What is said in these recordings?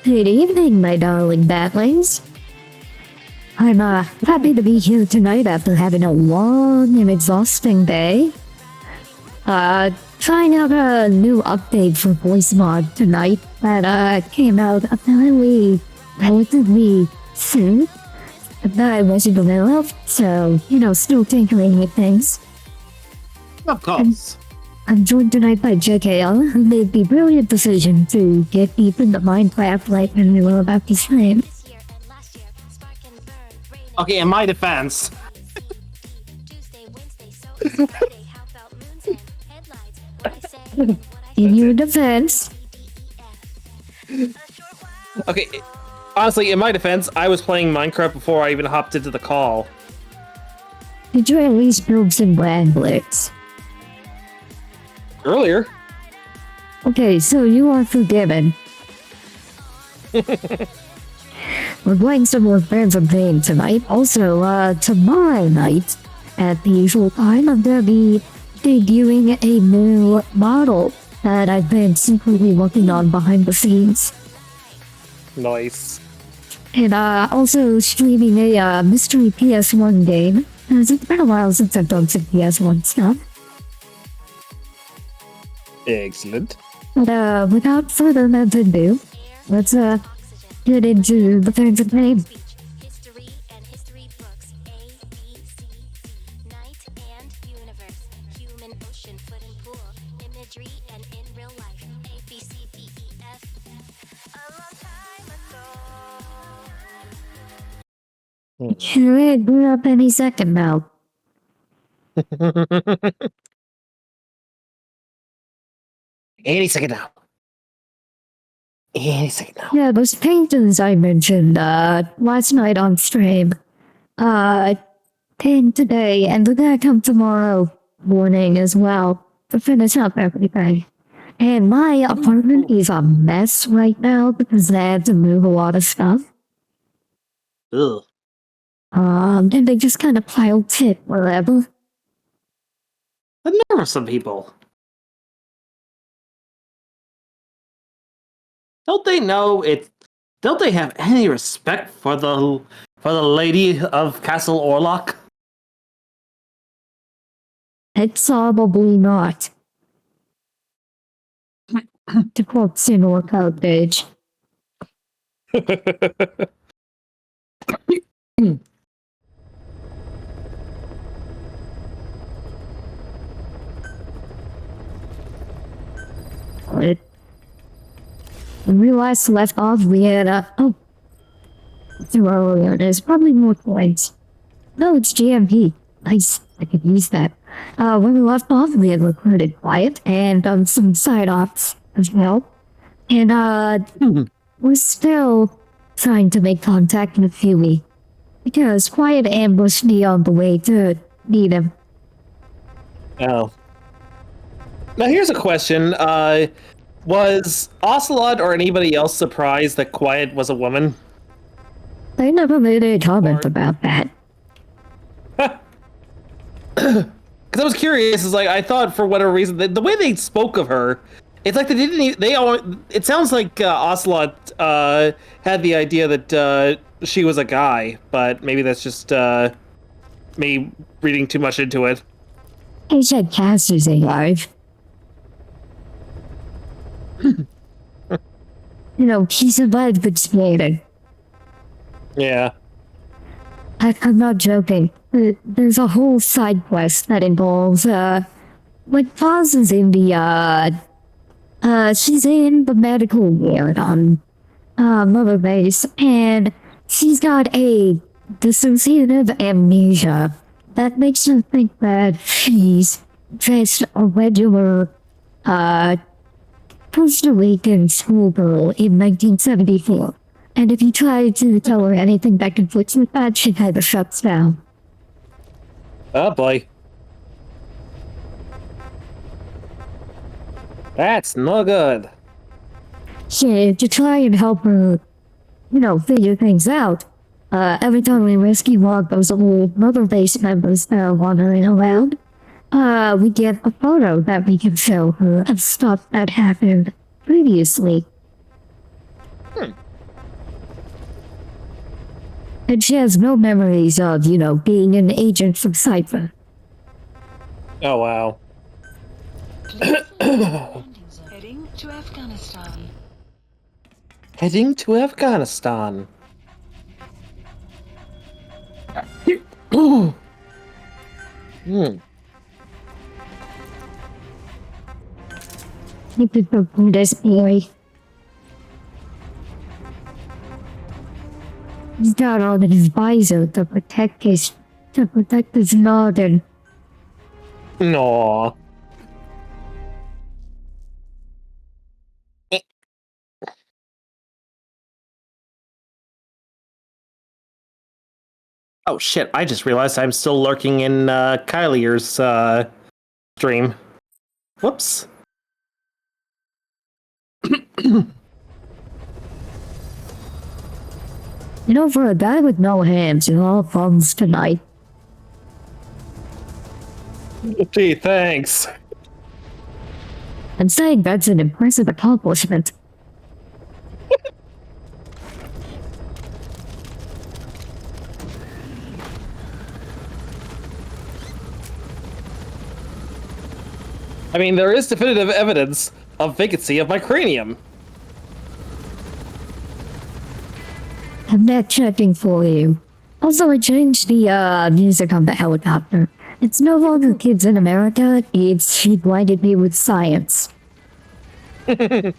Good evening, my darling batlings. I'm happy to be here tonight after having a long and exhausting day. Trying out a new update for voice mod tonight that came out apparently relatively soon. That I wasn't aware of, so, still tinkering with things. Of course. I'm joined tonight by JKL, who made the brilliant decision to get deep into Minecraft right when we were about to stream. Okay, in my defense. In your defense. Okay, honestly, in my defense, I was playing Minecraft before I even hopped into the call. Did you at least build some ramblets? Earlier. Okay, so you are forgiven. We're playing some more Phantom Pain tonight. Also, tomorrow night, at the usual time, I'm gonna be debuting a new model that I've been secretly working on behind the scenes. Nice. And also streaming a mystery PS1 game, because it's been a while since I've done some PS1 stuff. Excellent. But without further ado, let's get into the Phantom Pain. Should boot up any second now. Any second now. Any second now. Yeah, those paintings I mentioned last night on stream came today, and they're gonna come tomorrow morning as well to finish up everything. And my apartment is a mess right now because I had to move a lot of stuff. Ugh. And they just kind of piled shit wherever. The nerve of some people. Don't they know it? Don't they have any respect for the lady of Castle Orlok? It's probably not. To quote Sin Workout Page. When we last left off, we had too earlier. There's probably more points. No, it's GMP. Nice, I could use that. When we left off, we had recruited Quiet and done some side ops as well. And we're still trying to make contact with Huey because Quiet ambushed me on the way to meet him. Oh. Now here's a question. Was Ocelot or anybody else surprised that Quiet was a woman? They never made a comment about that. Because I was curious. Is like I thought for whatever reason the way they spoke of her, it's like they didn't. It sounds like Ocelot had the idea that she was a guy, but maybe that's just me reading too much into it. He said Cass is alive. He survived good skating. Yeah. I'm not joking. There's a whole side quest that involves, pauses in the, she's in the medical ward on, Mother Base, and she's got a dissociative amnesia that makes her think that she's just a regular, Costa Rican schoolgirl in 1974. And if you try to tell her anything that conflicts with that, she kind of shuts down. Oh boy. That's no good. So to try and help her, figure things out, every time we rescue one of those old Mother Base members that are wandering around, we get a photo that we can show her of stuff that happened previously. And she has no memories of, being an agent from Cypher. Oh, wow. Heading to Afghanistan. Heading to Afghanistan. You could go from this boy. He's got all in his visor to protect his noggin. Aww. Oh shit, I just realized I'm still lurking in Kylier's stream. Whoops. For a guy with no hands, you're all thumbs tonight. Gee, thanks. I'm saying that's an impressive accomplishment. I mean, there is definitive evidence of vacancy of my cranium. I'm not checking for you. Also, I changed the music on the helicopter. It's no longer Kids in America, it's She Blinded Me with Science. What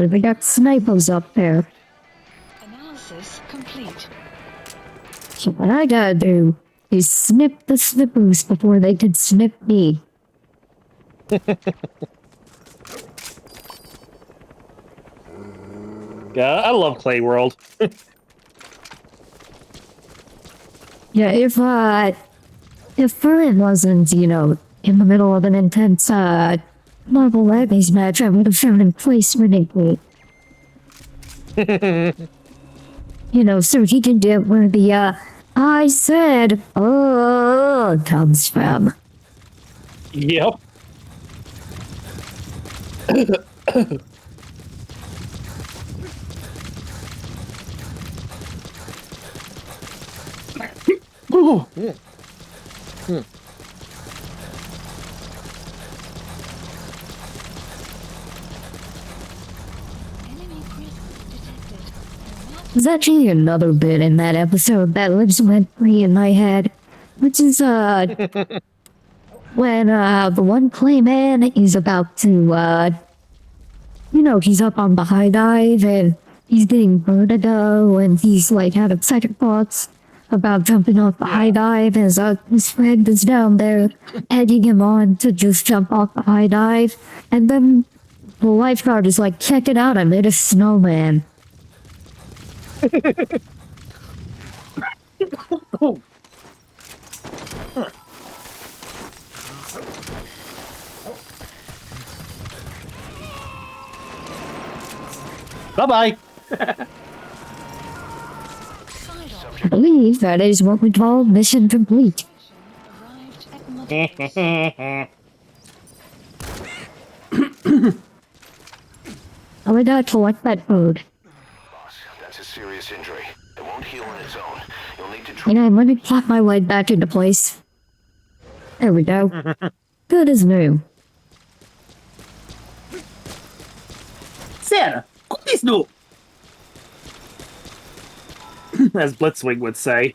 if we got snipers up there? Analysis complete. So what I gotta do is snip the snippers before they can snip me. Yeah, I love Clay World. Yeah, if Furren wasn't, in the middle of an intense, Marvel Legends match, I would have found him place ridiculous. So he can get where the, I said, oh, comes from. Yep. Ooh. Yeah. Enemy presence detected. There's actually another bit in that episode that lives rent free in my head, which is when the one Clayman is about to he's up on the high dive and he's getting vertigo and he's like having second thoughts about jumping off the high dive as his friend is down there egging him on to just jump off the high dive, and then the lifeguard is like, check it out, I made a snowman. Bye-bye. I believe that is what we call mission complete. Arrived at Mother I would not collect that food. Boss, that's a serious injury. It won't heal on its own. You'll need to Let me plop my leg back into place. There we go. Good as new. Santa, please no. As Blitzwing would say.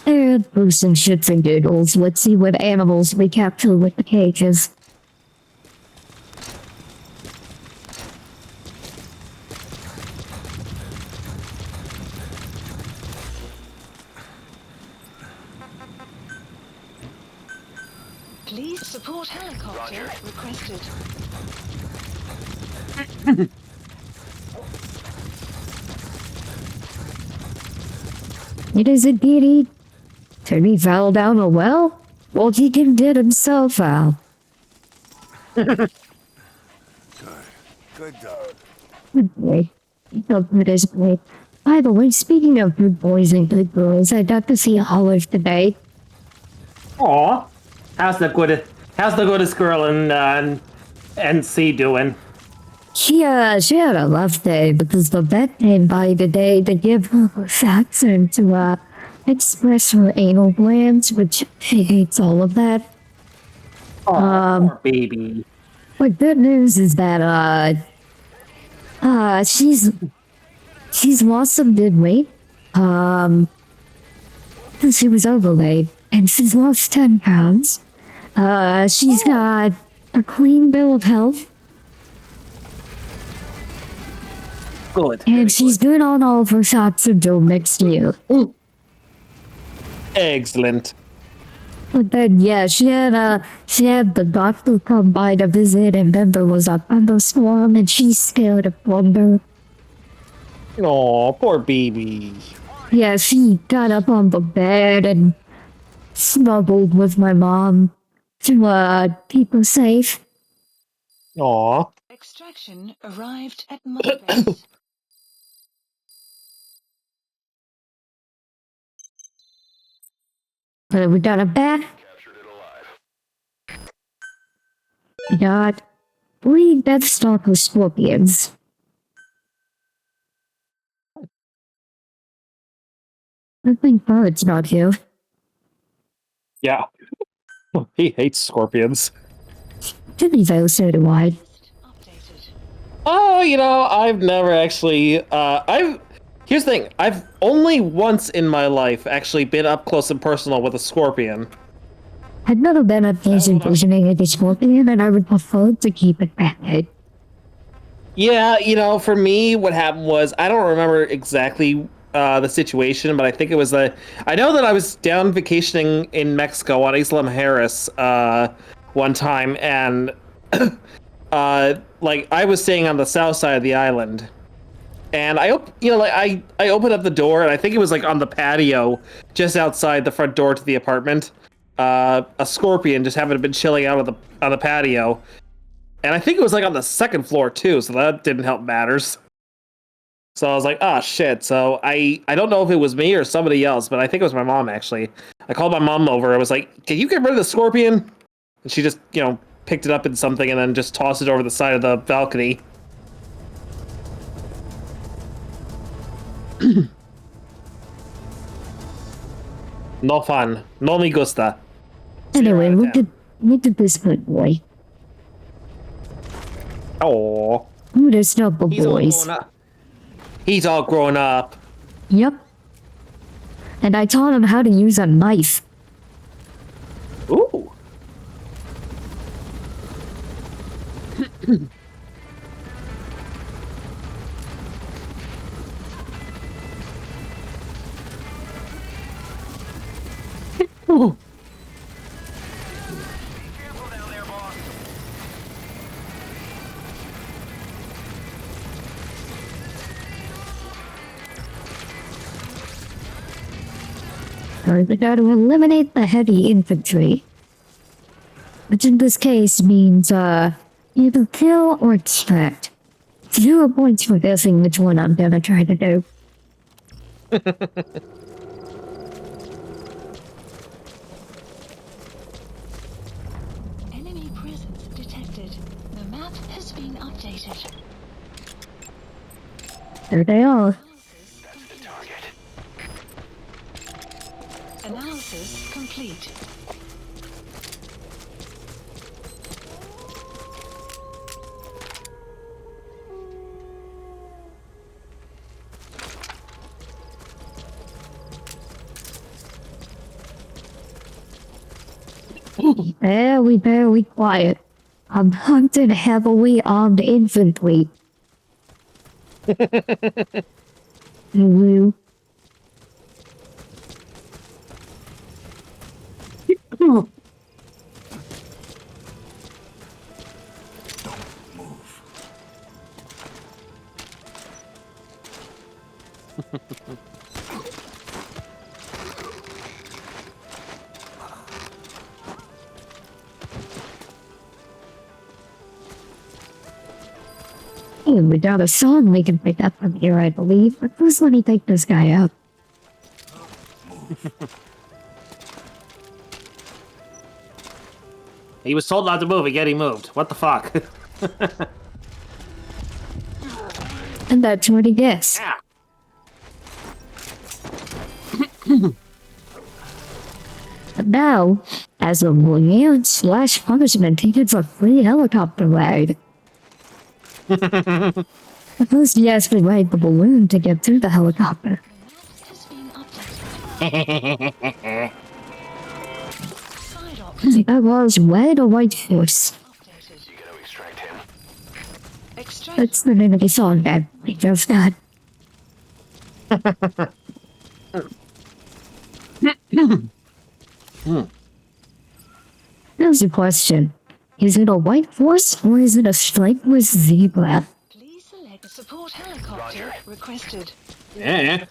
And for some shits and giggles, let's see what animals we capture with the cages. Please support helicopter Roger. requested. It is a pity. Can he fall down a well? Well, he can get himself out. Good dog. Good boy. of this boy. By the way, speaking of good boys and good girls, I got to see Olive today. Aw. How's the goodest girl in NC doing? She had a rough day because the vet came by today to give her a shots and to express her anal glands, which she hates all of that. Poor baby. But good news is that she's lost some good weight. Because she was overweight, and she's lost 10 pounds. She's got a clean bill of health. Good. And she's doing on all of her shots until next year. Excellent. But then, yeah, she had the doctor come by to visit, and then there was a thunderstorm, and she's scared of thunder. Aw, poor baby. Yeah, she got up on the bed and snuggled with my mom to keep her safe. Aw. Extraction arrived at Mother Base. We got a bat. Captured it alive. We got 3 Deathstalker scorpions. I think Bird's not here. Yeah. He hates scorpions. To be fair, so do I. Updated. Oh, I've never actually. Here's the thing. I've only once in my life actually been up close and personal with a scorpion. I've never been a patient visioning a scorpion, and I would prefer to keep it back. Yeah, for me, what happened was I don't remember exactly the situation, but I think it was I know that I was down vacationing in Mexico on Isla Mujeres one time, and I was staying on the south side of the island, and I opened up the door, and I think it was on the patio just outside the front door to the apartment. A scorpion just happened to have been chilling out on the patio, and I think it was on the second floor too, so that didn't help matters. So I was like, oh shit. So I don't know if it was me or somebody else, but I think it was my mom actually. I called my mom over. I was like, can you get rid of the scorpion? And she just, picked it up in something and then just tossed it over the side of the balcony. No fun. No me gusta. Anyway, look at this good boy. Oh. Ooh, there's no good boys. He's all grown up. Yep. And I taught him how to use a knife. Ooh. Ooh. So we got to eliminate the heavy infantry. Which in this case means, either kill or extract. 0 points for guessing which one I'm gonna try to do. Enemy presence detected. The map has been updated. There they are. That's the target. Analysis complete. Very quiet. I'm hunting heavily armed infantry. Hello. Hey, we got a song we can pick up from here, I believe. But first, let me take this guy out. He was told not to move, and yet he moved. What the fuck? And that's what he gets. Yeah. But now, as a reward slash punishment, he gets a free helicopter ride. But first, he has to ride the balloon to get to the helicopter. Has been updated. Side op That was red or white horse. updated. You gotta extract him. Extract. That's the name of the song that we just got. Here's a question. Is it a white horse or is it a strikeless zebra? Please select a support helicopter requested. Yeah.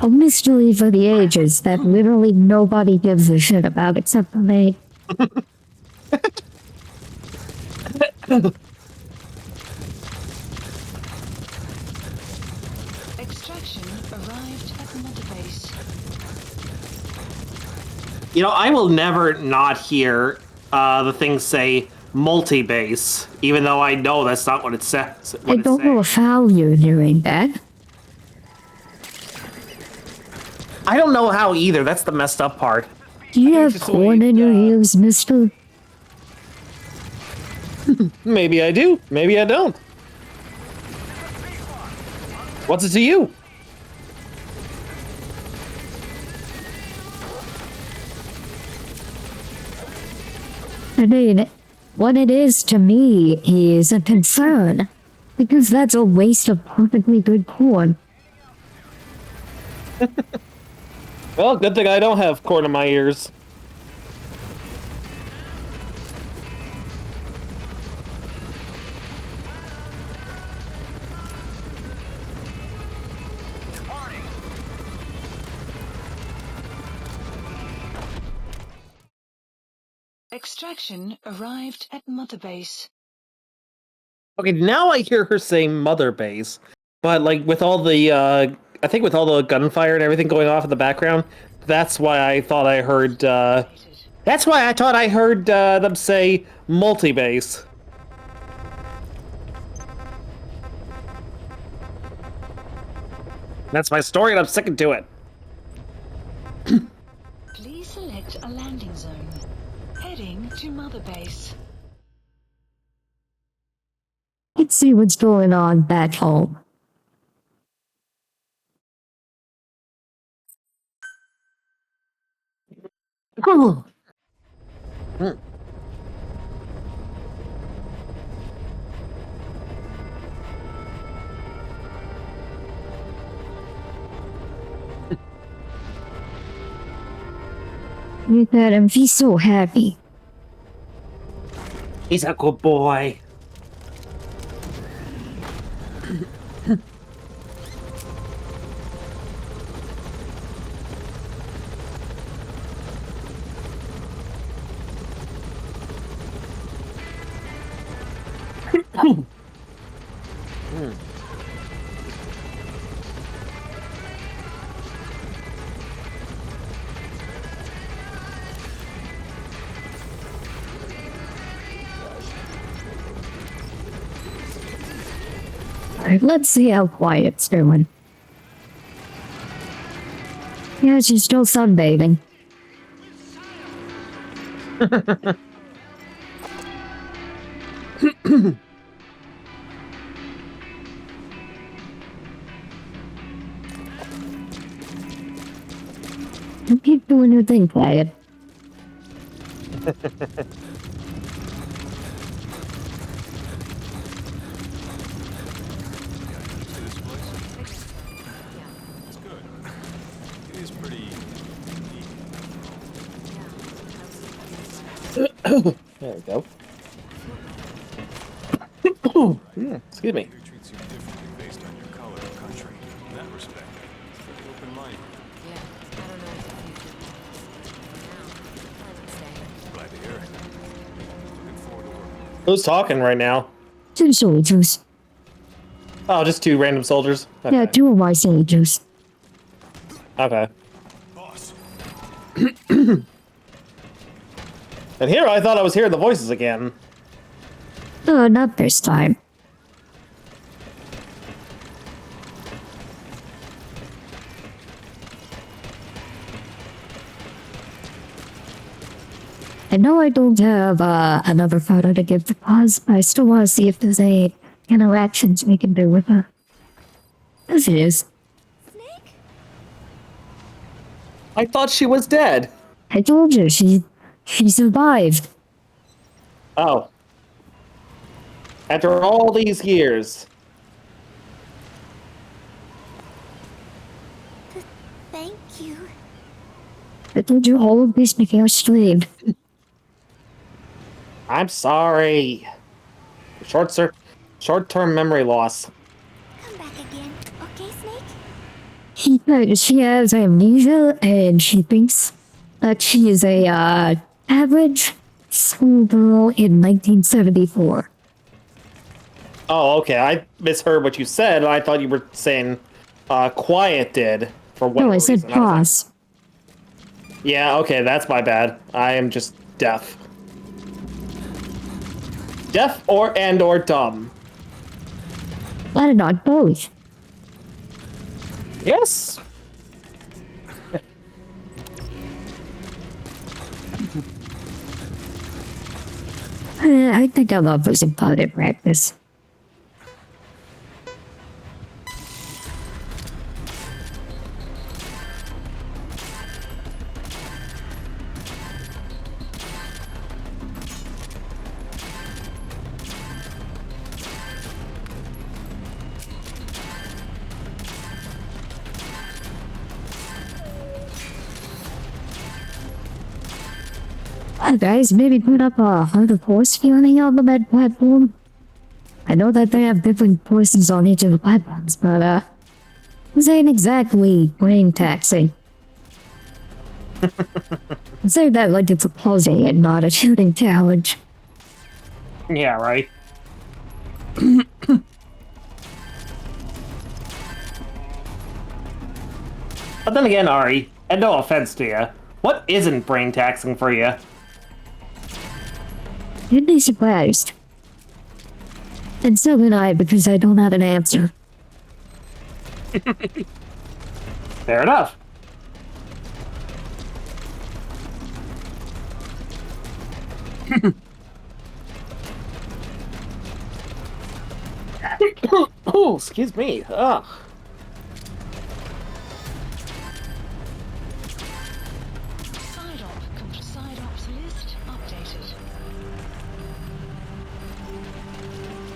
A mystery for the ages that literally nobody gives a shit about except for me. Extraction arrived at Mother Base. You know, I will never not hear the thing say multi-base, even though I know that's not what it says. I don't know how you're doing that. I don't know how either. That's the messed up part. Do you have just corn wait, in your ears, mister? Maybe I do. Maybe I don't. What's it to you? I mean, what it is to me is a concern. Because that's a waste of perfectly good corn. Well, good thing I don't have corn in my ears. Extraction arrived at Mother Base. Okay, now I hear her say mother base, but like with all the, I think with all the gunfire and everything going off in the background, that's why I thought I heard, that's why I thought I heard them say multi-base. That's my story and I'm sticking to it. Please select a landing zone. Heading to Mother Base. Let's see what's going on back home. Look at him, he's so happy. He's a good boy. Alright, let's see how quiet's doing. Yeah, she's still sunbathing. You keep doing your thing, quiet. There we go. Excuse me. Treats you differently based on your color or country. In that respect, pretty open-minded. Yeah, I don't know what the future for now. I would say. Glad to hear it. Looking forward to working. Who's talking right now? 2 soldiers. Oh, just 2 random soldiers? Okay. Yeah, 2 of my soldiers. Okay. Boss. And here I thought I was hearing the voices again. Not this time. I know I don't have another photo to give to Paz, but I still want to see if there's any interactions we can do with her. As it is. I thought she was dead. I told you, she survived. Oh. After all these years. Thank you. I told you all of this before stream. I'm sorry. Short-term memory loss. Come back again, okay, Snake? She has amnesia, and she thinks that she is a average schoolgirl in 1974. Oh, okay. I misheard what you said. I thought you were saying Quiet did for whatever No, I said reason. Paz. Yeah, okay, that's my bad. I am just deaf. Deaf or dumb. Why not both? Yes. I think I love losing part in practice. Guys, maybe put up a Heart of Horse feeling on the med platform. I know that they have different voices on each of the platforms, but this ain't exactly brain taxing. Say that like it's a puzzle and not a shooting challenge. Yeah, right. But then again, Ari, and no offense to you, what isn't brain taxing for you? You'd be surprised. And so would I, because I don't have an answer. Fair enough. Oh, excuse me. Ugh. Side ops list updated.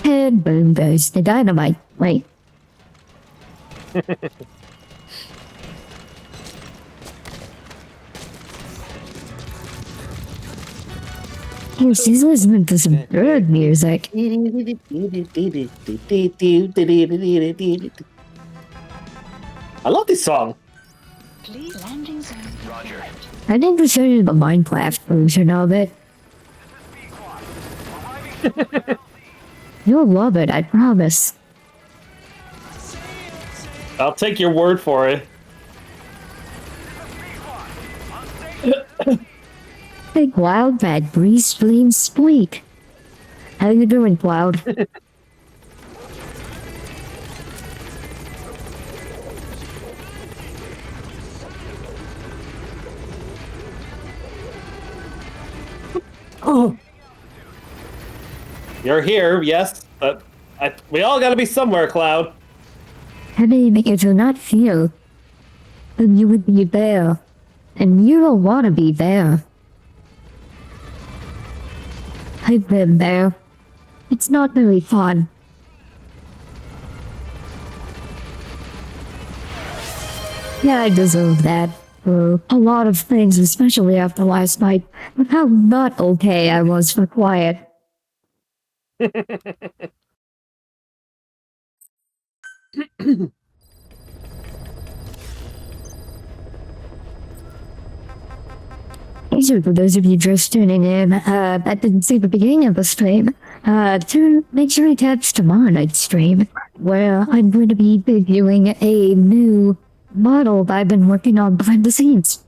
And boom goes the dynamite. Wait. Oh, she's listening to some bird music. I love this song. Please landing zone. Roger. I think to show you the Minecraft version of it. You'll love it, I promise. I'll take your word for it. Hey, Cloud, bad breeze, flame, squeak. How you doing, Cloud? Oh. You're here, yes, but we all gotta be somewhere, Cloud. I mean, if you're not here, then you would be there. And you don't want to be there. I've been there. It's not very fun. Yeah, I deserve that. For a lot of things, especially after last night. But how not okay I was for quiet. So for those of you just tuning in, that didn't see the beginning of the stream, to make sure I catch tomorrow night's stream, where I'm going to be debuting a new model that I've been working on behind the scenes.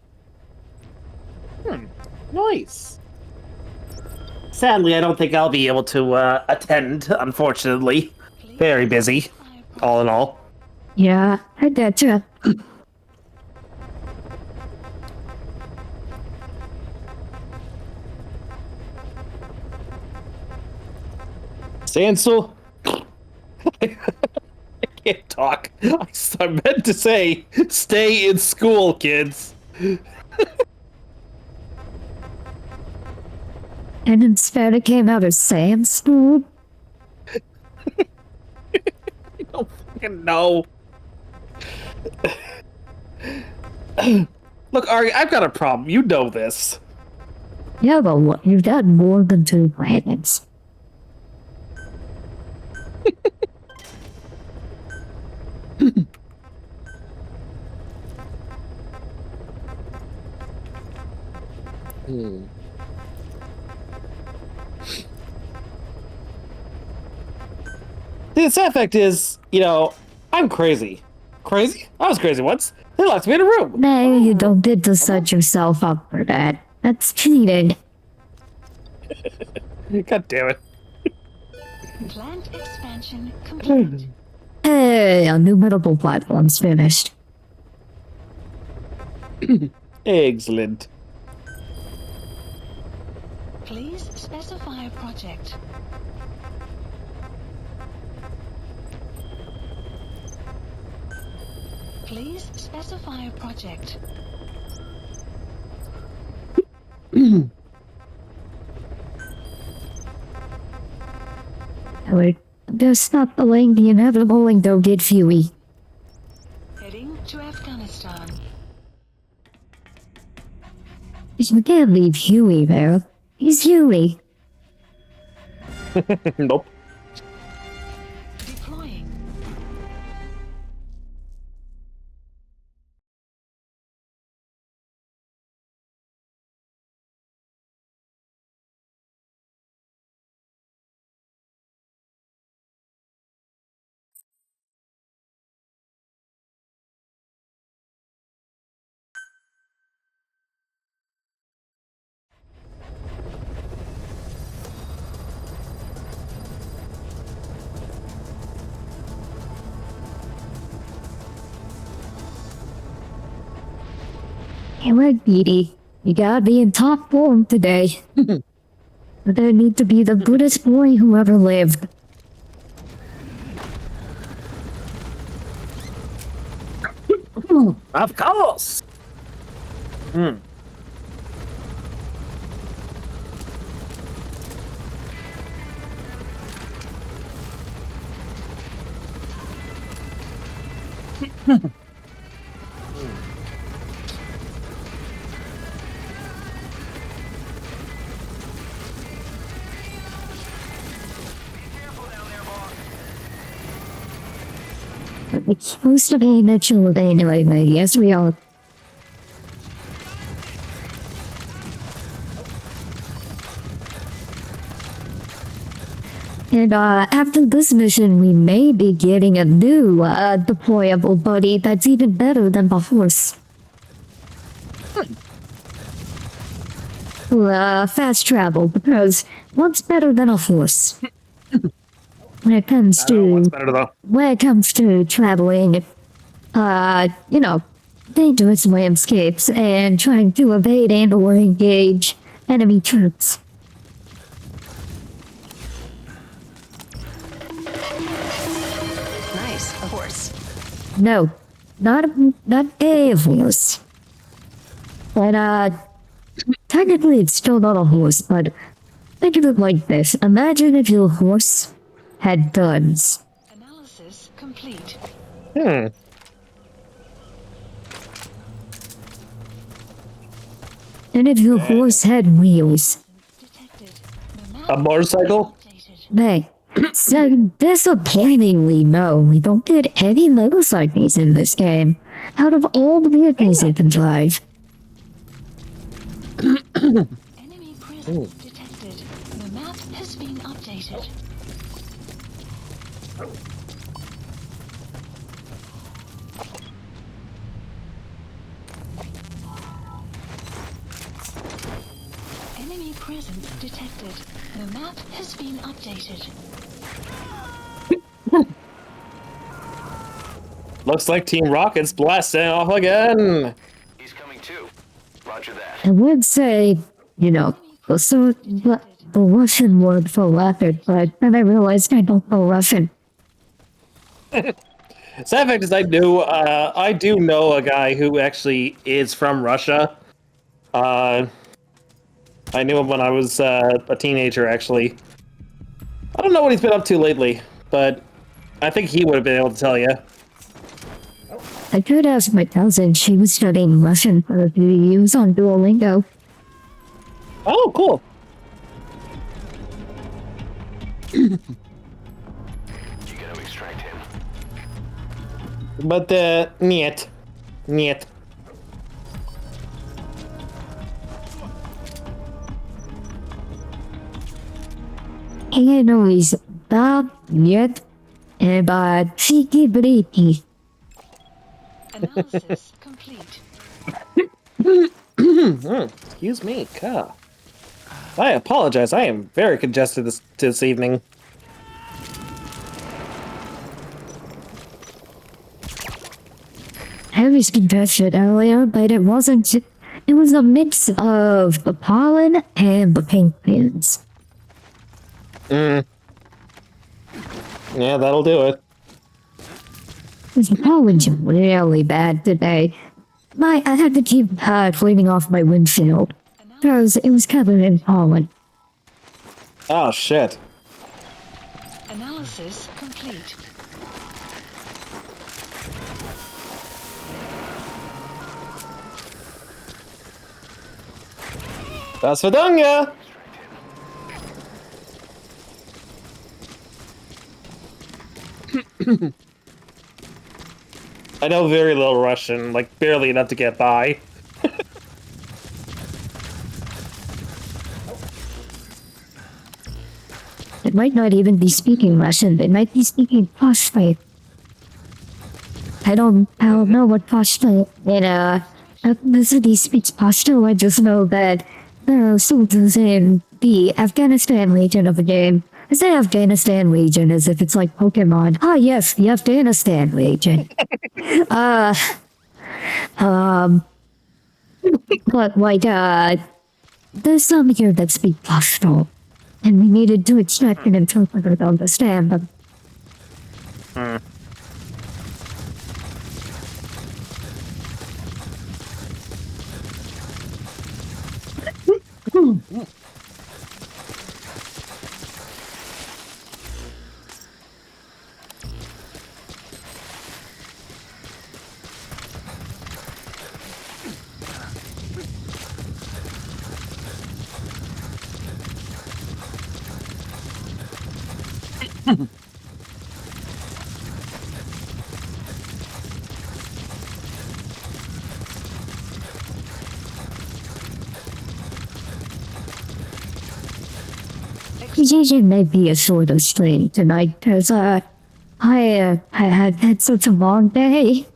Nice. Sadly, I don't think I'll be able to attend, unfortunately. Very busy, all in all. Yeah, I gotcha. Stand still. I can't talk. I meant to say, stay in school, kids. And instead it came out as sandstone. I don't fucking know. Look, Ari, I've got a problem. You know this. Yeah, but what? You've got more than 2 planets. The sad fact is, you know, I'm crazy. Crazy? I was crazy once. They locked me in a room. No, you don't get to set yourself up for that. That's cheating. God damn it. Plant expansion complete. Hey, a new medical platform's finished. Excellent. Please specify a project. Please specify a project. Wait, just not delaying the inevitable and go get Huey. Heading to Afghanistan. You can't leave Huey there. He's Huey. Nope. Deploying. Hey, look, Edie. You gotta be in top form today. There need to be the goodest boy who ever lived. Of course. It's supposed to be natural anyway, but yes, we are. And after this mission, we may be getting a new deployable buddy that's even better than the horse. Fast travel, because what's better than a horse? When it comes What's to better though? traveling, you know, dangerous landscapes and trying to evade and or engage enemy troops. Nice, a horse. No, not a horse. But technically it's still not a horse, but think of it like this. Imagine if your horse had guns. Analysis complete. And if your horse had wheels. Detected. A motorcycle? They so disappointingly no, we don't get any motorcycles in this game. Out of all the vehicles you can drive. Enemy presence detected. The map has been updated. Enemy presence detected. The map has been updated. Looks like Team Rocket's blasting off again. He's coming too. Roger that. I would say, the Russian word for leopard, but then I realized I don't know Russian. Sad fact is, I do know a guy who actually is from Russia. I knew him when I was a teenager, actually. I don't know what he's been up to lately, but I think he would have been able to tell you. I could ask my cousin. She was studying Russian for a few years on Duolingo. Oh, cool. You gotta extract him. But, niet. Niet. He knows that yet, but she briti. Analysis complete. Excuse me, Ka. I apologize. I am very congested this evening. I was congested earlier, but it wasn't. It was a mix of the pollen and the penguins. Yeah, that'll do it. The pollen's really bad today. I had to keep cleaning off my windshield because it was covered in pollen. Oh, shit. Analysis complete. До свидания! I know very little Russian, like barely enough to get by. It might not even be speaking Russian. They might be speaking Pashto. I don't know what Pashto in ethnicity speaks Pashto. I just know that there are soldiers in the Afghanistan region of the game. I say Afghanistan region as if it's like Pokemon. Ah, yes, the Afghanistan region. But like, there's some here that speak Pashto, and we needed to extract an interpreter to understand them. It may be a sort of strain tonight because I had had such a long day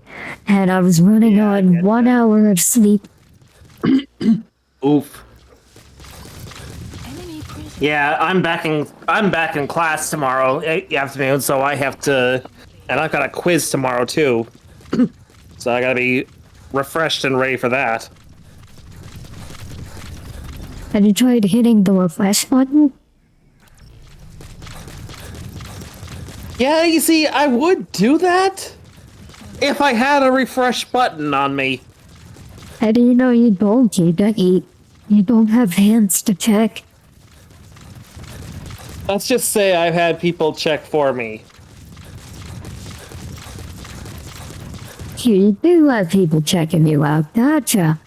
and I was running on 1 hour of sleep. Oof. Enemy presence. Yeah, I'm back in class tomorrow afternoon, so I have to, and I've got a quiz tomorrow too. So I gotta be refreshed and ready for that. Have you tried hitting the refresh button? Yeah, you see, I would do that if I had a refresh button on me. How do you know you don't? You don't have hands to check. Let's just say I've had people check for me. You do have people checking you out, gotcha.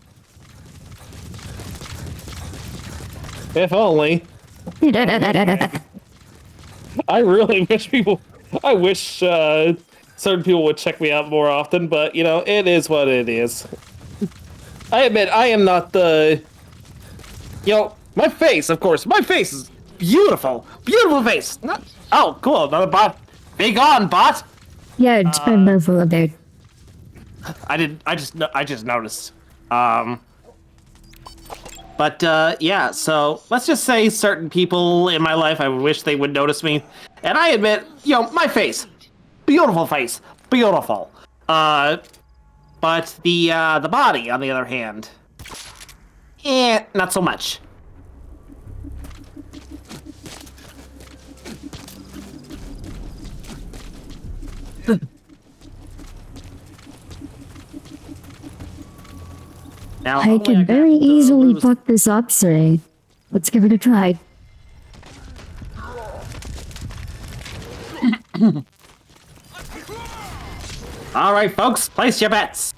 If only. I really wish I wish certain people would check me out more often, but, you know, it is what it is. I admit, I am not the... You know, my face, of course. My face is beautiful. Beautiful face. Oh, cool. Another bot Be gone, bot! Yeah, it's been there for a bit. I just noticed. Yeah, so let's just say certain people in my life, I wish they would notice me. And I admit, my face. Beautiful face. Beautiful. But the body, on the other hand, not so much. Now, I can very easily fuck this up, Siri. Let's give it a try. All right, folks, place your bets.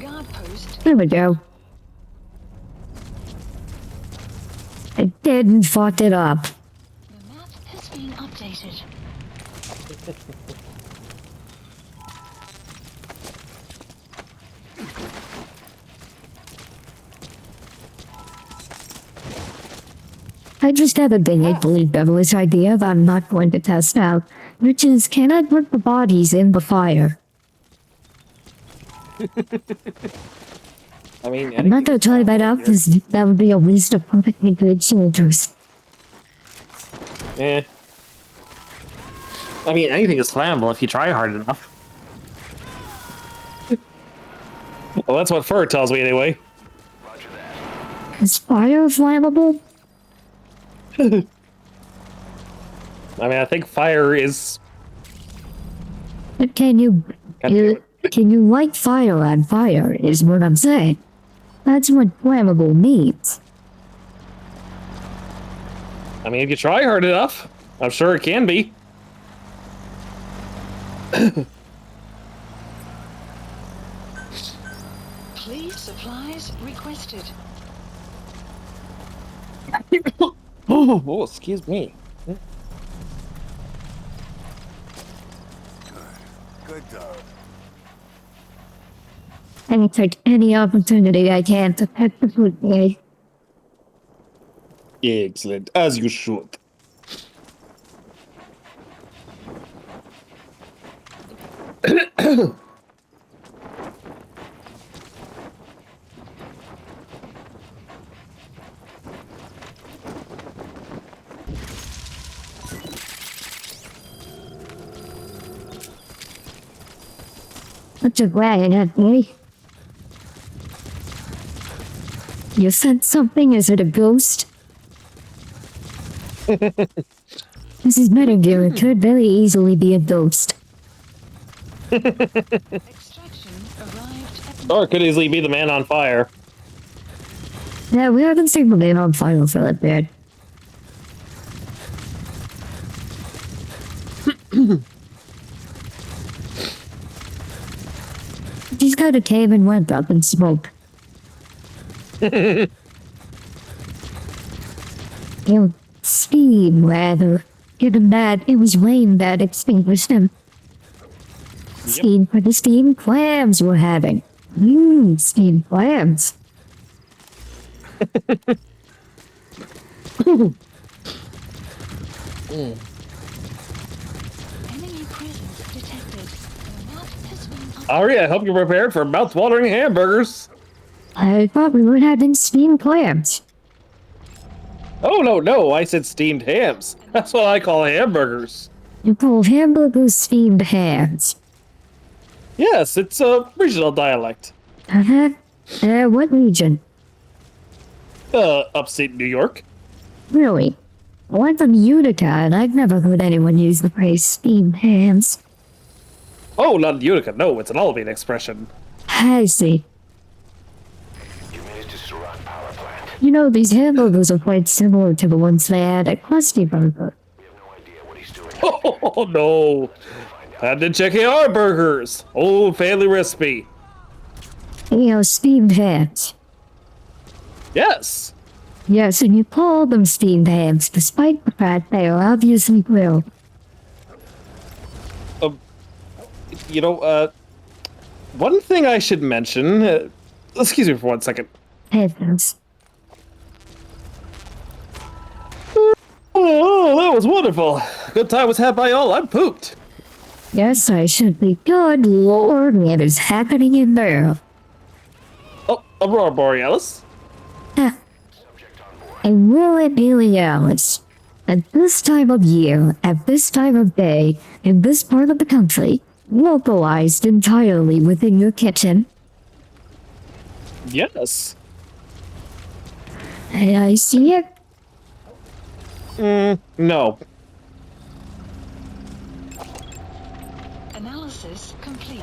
Guard post. There we go. I didn't fuck it up. The map has been updated. I just have a big equally devilish idea that I'm not going to test out, which is, can I put the bodies in the fire? I mean, I'm not gonna try that out because that would be a waste of perfectly good soldiers. I mean, anything is flammable if you try hard enough. Well, that's what Fur tells me anyway. Is fire flammable? I mean, I think fire is... But can you light fire on fire, is what I'm saying. That's what flammable means. I mean, if you try hard enough, I'm sure it can be. Please supplies requested. Oh, excuse me. Good dog. I will take any opportunity I can to pet the food boy. Excellent, as you should. What's a wagon at me? You said something? Is it a ghost? This is Metagir. It could very easily be a ghost. Extraction arrived at Or it could easily be the man on fire. Yeah, we haven't seen the man on fire for that bad. He's got a cave and went up in smoke. Steam, rather. Given that it was rain that extinguished him. Steam for the steamed clams we're having. Steamed clams. enemy presence detected. The map has been updated. Ari, I hope you're prepared for mouth-watering hamburgers. I thought we were having steamed clams. Oh, no, I said steamed hams. That's what I call hamburgers. You call hamburgers steamed hams. Yes, it's a regional dialect. Uh-huh. What region? Upstate New York. Really? Well, I'm from Utica, and I've never heard anyone use the phrase steamed hams. Oh, not Utica, no, it's an Albion expression. I see. You made it to Surat power plant. You know, these hamburgers are quite similar to the ones they had at Krusty Burger. We have no idea what he's doing. Oh, no. Had to check our burgers. Old family recipe. You know, steamed hams. Yes. Yes, and you call them steamed hams, despite the fact they are obviously grilled. One thing I should mention. Excuse me for 1 second. Heavens. Oh, that was wonderful. Good time was had by all. I'm pooped. Yes, I should be. Good lord, what is happening in there? Oh, Aurora Borealis. Huh. And will it be Alice? At this time of year, at this time of day, in this part of the country, localized entirely within your kitchen. Yes. And I see it. No. Analysis complete.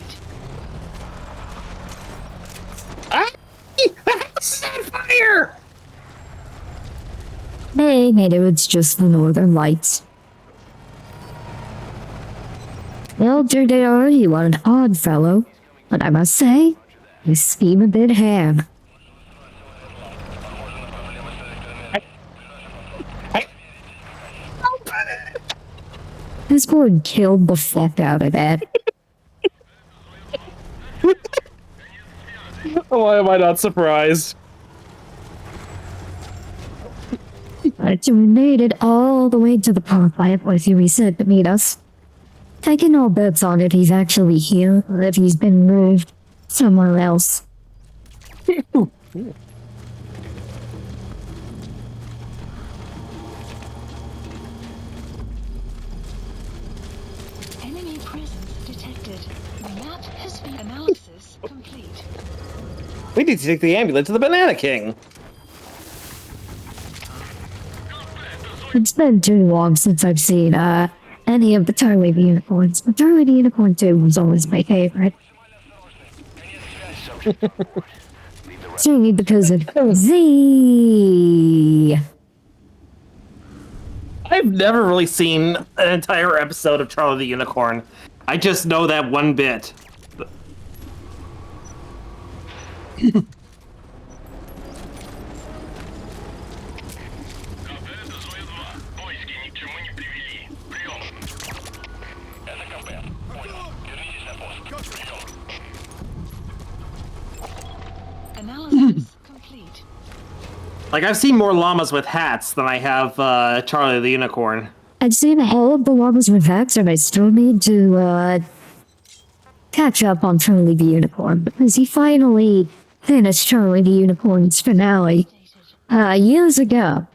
Ah! The house is on fire! Hey, maybe it's just the northern lights. Well, they are you are an odd fellow, but I must say, you scheme a bit ham. This boy killed the fuck out of that. Why am I not surprised? But we made it all the way to the park plant where Huey said to meet us. Taking all bets on it he's actually here, or if he's been moved somewhere else. Enemy presence detected. The map has been analysis complete. We need to take the ambulance to the Banana King. It's been too long since I've seen any of the Charlie the Unicorns, but Charlie the Unicorn 2 was always my favorite. Certainly because of Z. I've never really seen an entire episode of Charlie the Unicorn. I just know that one bit. Analysis complete. Like, I've seen more llamas with hats than I have Charlie the Unicorn. I've seen all of the llamas with hats, and I still need to catch up on Charlie the Unicorn, because he finally finished Charlie the Unicorn's finale years ago.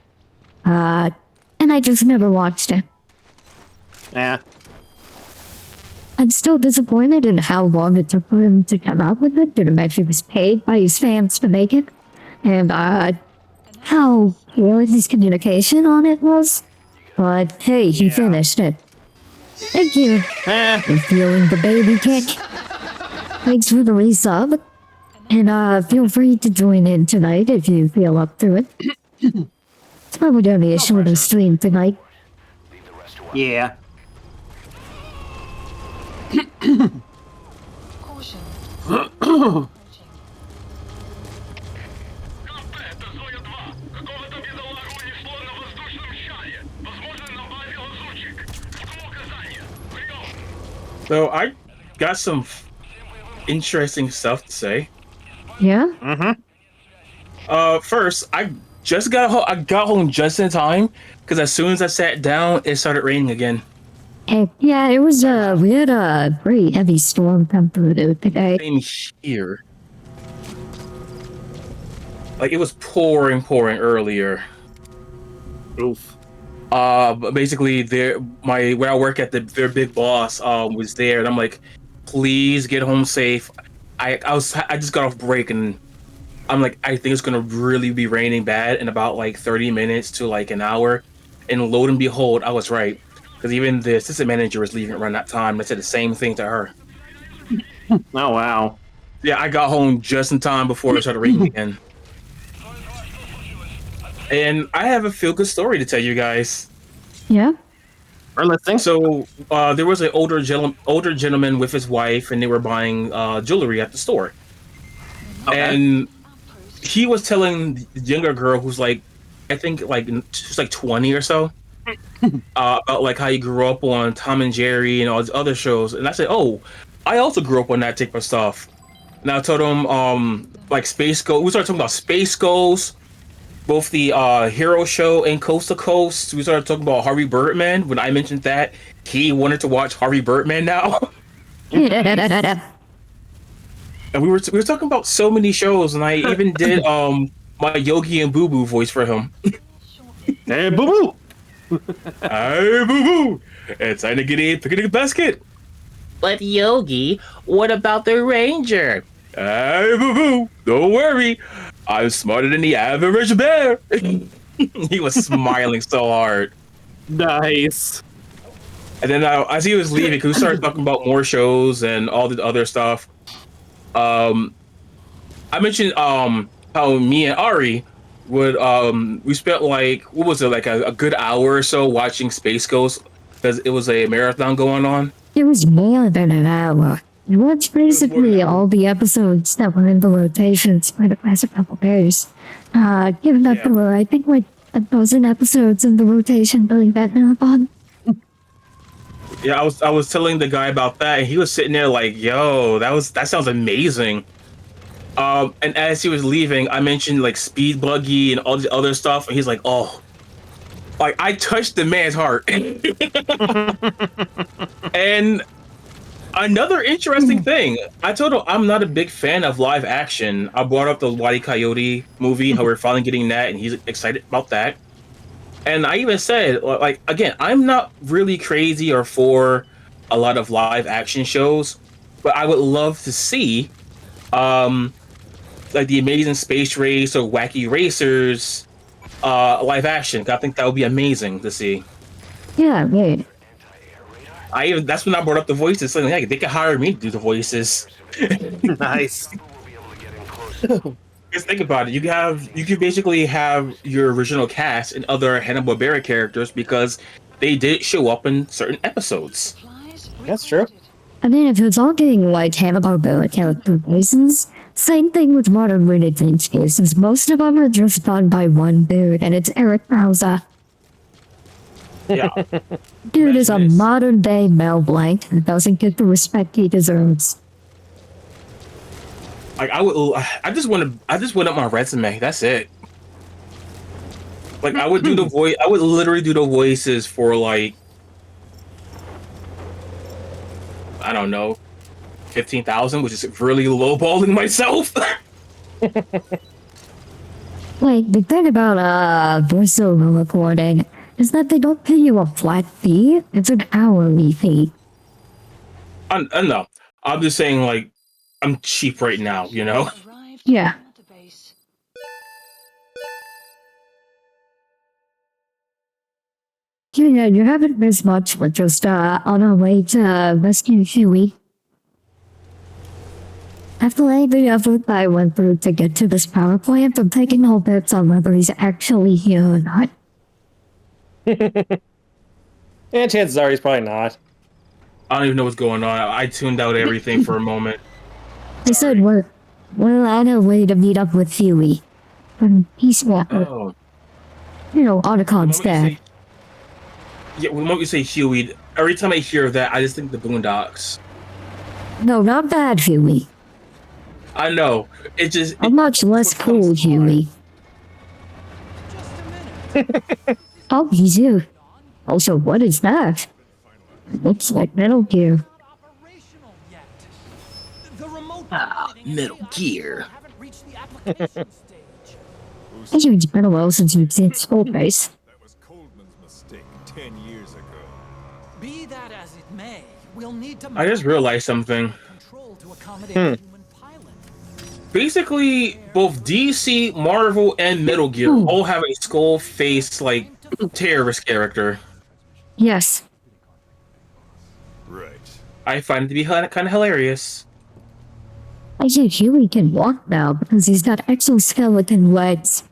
And I just never watched it. Yeah. I'm still disappointed in how long it took for him to come up with it, given that he was paid by his fans to make it, and how poor his communication on it was. But hey, he finished it. Thank you. I'm feeling the baby kick. Thanks for the resub. And feel free to join in tonight if you feel up to it. It's probably gonna be a shorter stream tonight. Yeah. Caution. So I got some interesting stuff to say. Yeah? First, I got home just in time because as soon as I sat down, it started raining again. Hey, yeah, it was we had a pretty heavy storm come through today. Same here. Like it was pouring earlier. Oof. But basically, where I work at, their big boss was there, and I'm like, please get home safe. I just got off break, and I'm like, I think it's gonna really be raining bad in about like 30 minutes to like an hour, and lo and behold, I was right, because even the assistant manager was leaving around that time. I said the same thing to her. Oh wow. Yeah, I got home just in time before it started raining again. And I have a feel-good story to tell you guys. Yeah? We're listening. So there was an older gentleman with his wife, and they were buying jewelry at the store. Okay. And he was telling the younger girl, who's like, I think like she's like 20 or so, about like how he grew up on Tom and Jerry and all these other shows. And I said, oh, I also grew up on that type of stuff. And I told him like Space Ghost. We started talking about Space Ghost. both the Hero Show and Coast to Coast. We started talking about Harvey Birdman. When I mentioned that, he wanted to watch Harvey Birdman now. And we were talking about so many shows, and I even did my Yogi and Boo Boo voice for him. Hey, boo boo. Hey, Boo Boo! It's time to get a picnic basket. But Yogi, what about the Ranger? Hey, Boo Boo! Don't worry, I'm smarter than the average bear. He was smiling so hard. Nice. And then as he was leaving, because we started talking about more shows and all the other stuff. I mentioned how me and Ari would we spent like what was it, like a good hour or so watching Space Ghost because it was a marathon going on. It was more than an hour. We watched basically all the episodes that were in the rotation spread across a couple days. Given that there were, I think, like a dozen episodes in the rotation during that marathon. Yeah, I was telling the guy about that, and he was sitting there like, "Yo, that sounds amazing." And as he was leaving, I mentioned like Speed Buggy and all the other stuff, and he's like, "Oh, like I touched the man's heart." And another interesting thing, I told him I'm not a big fan of live action. I brought up the Wile E. Coyote movie, how we're finally getting that, and he's excited about that. And I even said, like, again, I'm not really crazy or for a lot of live action shows, but I would love to see, like the Amazing Space Race or Wacky Racers, live action. I think that would be amazing to see. Yeah, right. That's when I brought up the voices. So, hey, they could hire me to do the voices. Nice. Just think about it. You can basically have your original cast and other Hanna-Barbera characters because they did show up in certain episodes. Supplies That's true. requested. I mean, if it's all getting like Hanna-Barbera character voices, same thing with modern Reunite cases. Most of them are just done by one dude, and it's Eric Bauza. Yeah. Dude is a Imagine this. modern day Mel Blanc and doesn't get the respect he deserves. Like I just want up my resume. That's it. Like I would do the voice. I would literally do the voices for like, I don't know, 15,000, which is really lowballing myself. Like, the thing about voiceover recording is that they don't pay you a flat fee, it's an hourly fee. I know. I'm just saying, like, I'm cheap right now. You know. Arrived Yeah. at Mother Base. Yeah, you haven't missed much. We're just on our way to rescue Huey. After all the effort I went through to get to this power plant, I'm taking no bets on whether he's actually here or not. And chances are he's probably not. I don't even know what's going on. I tuned out everything for a moment. I said we're on our way to meet up with Huey. From Peace Walker. Oh. You know, Otacod's dad. Yeah, when we say Huey, every time I hear that, I just think the Boondocks. No, not bad Huey. I know. It just. A much less cool Huey. Oh, he's here. Also, what is that? Looks like Metal Gear. Metal Gear. I think it's been a while since you've seen Skull Face. That was Coldman's mistake 10 years ago. Be that as it may, we'll need to I just realized something. control to accommodate a human pilot. Basically, both DC, Marvel, and Metal Gear all have a skull face, like, terrorist character. Yes. Right. I find it to be kind of hilarious. I think Huey can walk now because he's got exoskeleton legs.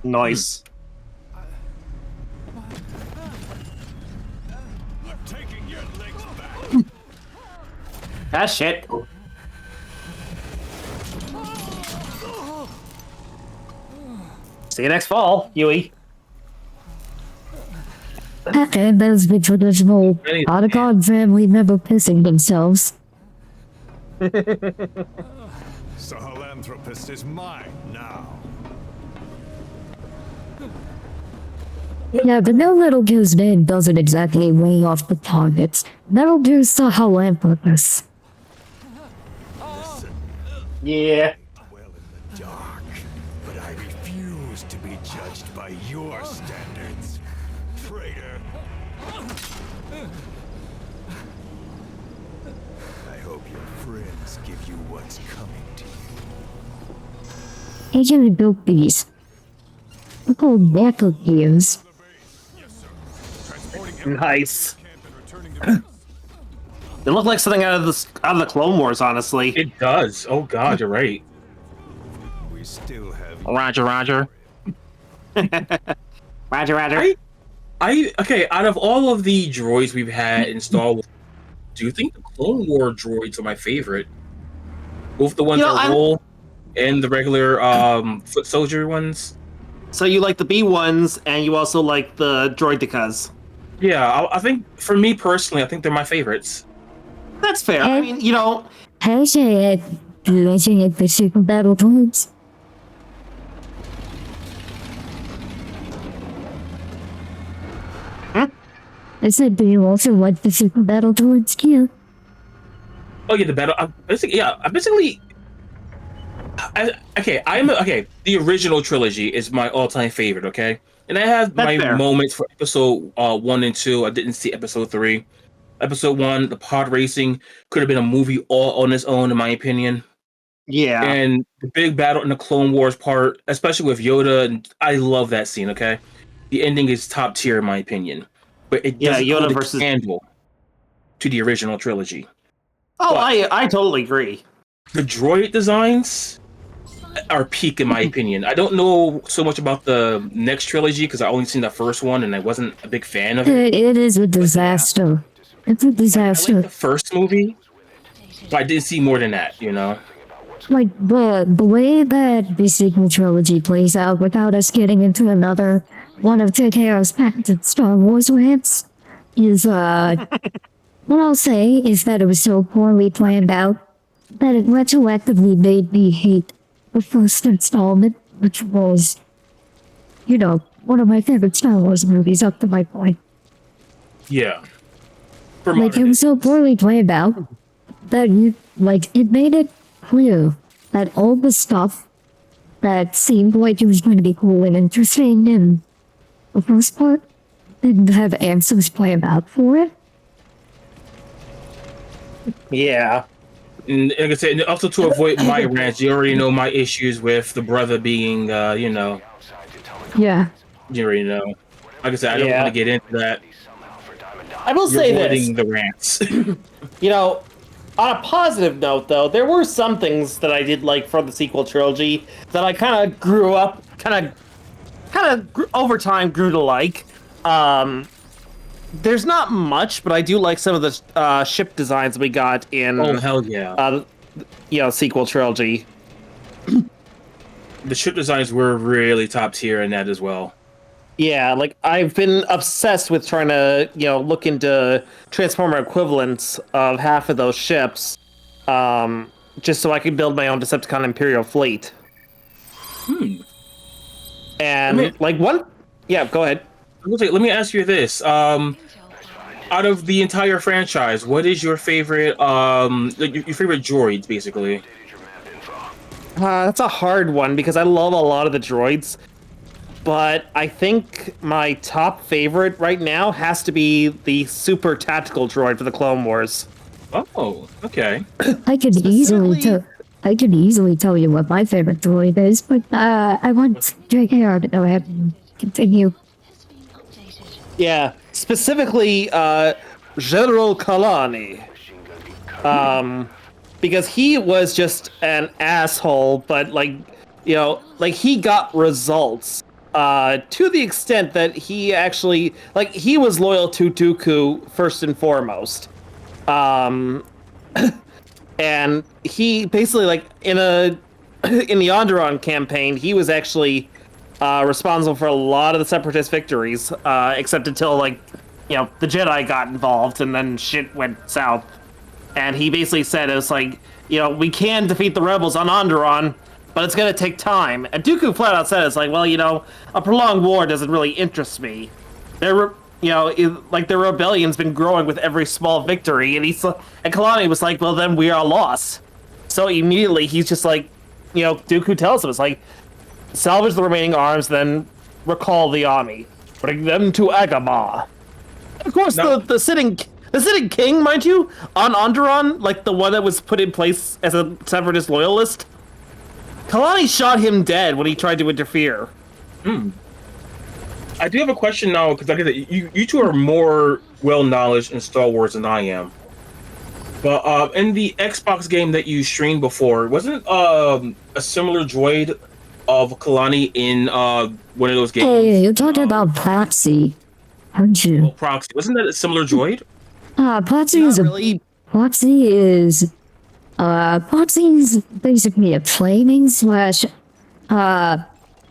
Nice. I'm taking your legs back. Ah, shit. See you next fall, Huey. And there's the traditional Otacod family member pissing themselves. Sahelanthropist is mine now. Yeah, but no Metal Gear's name doesn't exactly weigh off the targets. Metal Gear somehow on purpose. Yeah. Well in the dark, but I refuse to be judged by your standards, traitor. I hope your friends give you what's coming to you. Agent built these. They're called Metal Gears. Nice. It looked like something out of the Clone Wars, honestly. It does. Oh God, you're right. We still have Roger, Roger. Roger, Roger. Okay. Out of all of the droids we've had in Star Wars, do you think the Clone War droids are my favorite? Both the ones that roll and the regular foot soldier ones. So you like the B ones, and you also like the droidicas. Yeah, I think for me personally, I think they're my favorites. That's fair. I mean, you know, I say it, looking at the super battle droids. I said, do you also like the super battle droids, Kier? Oh yeah, the battle. I'm basically. The original trilogy is my all-time favorite. Okay, and I have That's my fair. moments for episode 1 and 2. I didn't see episode 3. Episode 1, the pod racing, could have been a movie all on its own, in my opinion. yeah. And the big battle in the Clone Wars part, especially with Yoda, and I love that scene. Okay, the ending is top tier, in my opinion, but it doesn't Yoda hold a versus. candle to the original trilogy. Oh, But I totally agree. the droid designs are peak, in my opinion. I don't know so much about the next trilogy because I only seen the first one and I wasn't a big fan of it. It is a disaster. It's a I like disaster. the first movie, but I didn't see more than that, you know? Like, the way that the sequel trilogy plays out without us getting into another one of TKR's patented Star Wars rants is, what I'll say is that it was so poorly planned out that it retroactively made me hate the first installment, which was, you know, one of my favorite Star Wars movies up to my point. Yeah. For Like, it modern was so poorly planned out that it made it clear that all the stuff that seemed like it was going to be cool and interesting in the first part didn't have answers planned out for it. Yeah. And like I said, and also to avoid my rants, you already know my issues with the brother being, Yeah. you already know. Like I said, I don't Yeah. want to get into that. I will You're say avoiding this. the rants. You know, on a positive note, though, there were some things that I did like from the sequel trilogy that I kind of grew up, over time grew to like. There's not much, but I do like some of the ship designs we got in, Oh, hell yeah. Sequel trilogy. The ship designs were really top tier in that as well. Yeah, like I've been obsessed with trying to, look into Transformer equivalents of half of those ships, just so I could build my own Decepticon Imperial fleet. And go ahead. Let me ask you this: out of the entire franchise, what is your favorite? Your favorite droids, basically. That's a hard one because I love a lot of the droids. But I think my top favorite right now has to be the super tactical droid for the Clone Wars. Oh, okay. I could easily tell you what my favorite droid is, but I want JKR to go ahead and continue. Yeah, specifically General Kalani. Because he was just an asshole, but he got results. To the extent that he actually, he was loyal to Dooku first and foremost. And he basically, in the Onderon campaign, he was actually responsible for a lot of the Separatist victories, except until, the Jedi got involved and then shit went south. And he basically said, it was we can defeat the rebels on Onderon, but it's going to take time. And Dooku flat out said, a prolonged war doesn't really interest me. their like their rebellion's been growing with every small victory, and Kalani was like, well, then we are lost. So immediately he's just like, Dooku tells him, it's like, salvage the remaining arms, then recall the army, bring them to Agama. Of course, the sitting king, mind you, on Onderon, like the one that was put in place as a separatist loyalist, Kalani shot him dead when he tried to interfere. I do have a question now, because like I said, you two are more well-knowledge in Star Wars than I am. But in the Xbox game that you streamed before, wasn't a similar droid of Kalani in one of those games? Hey, you're talking about Proxy, aren't you? Oh, Proxy. Wasn't that a similar droid? Proxy Not is really. Proxy is basically a flaming slash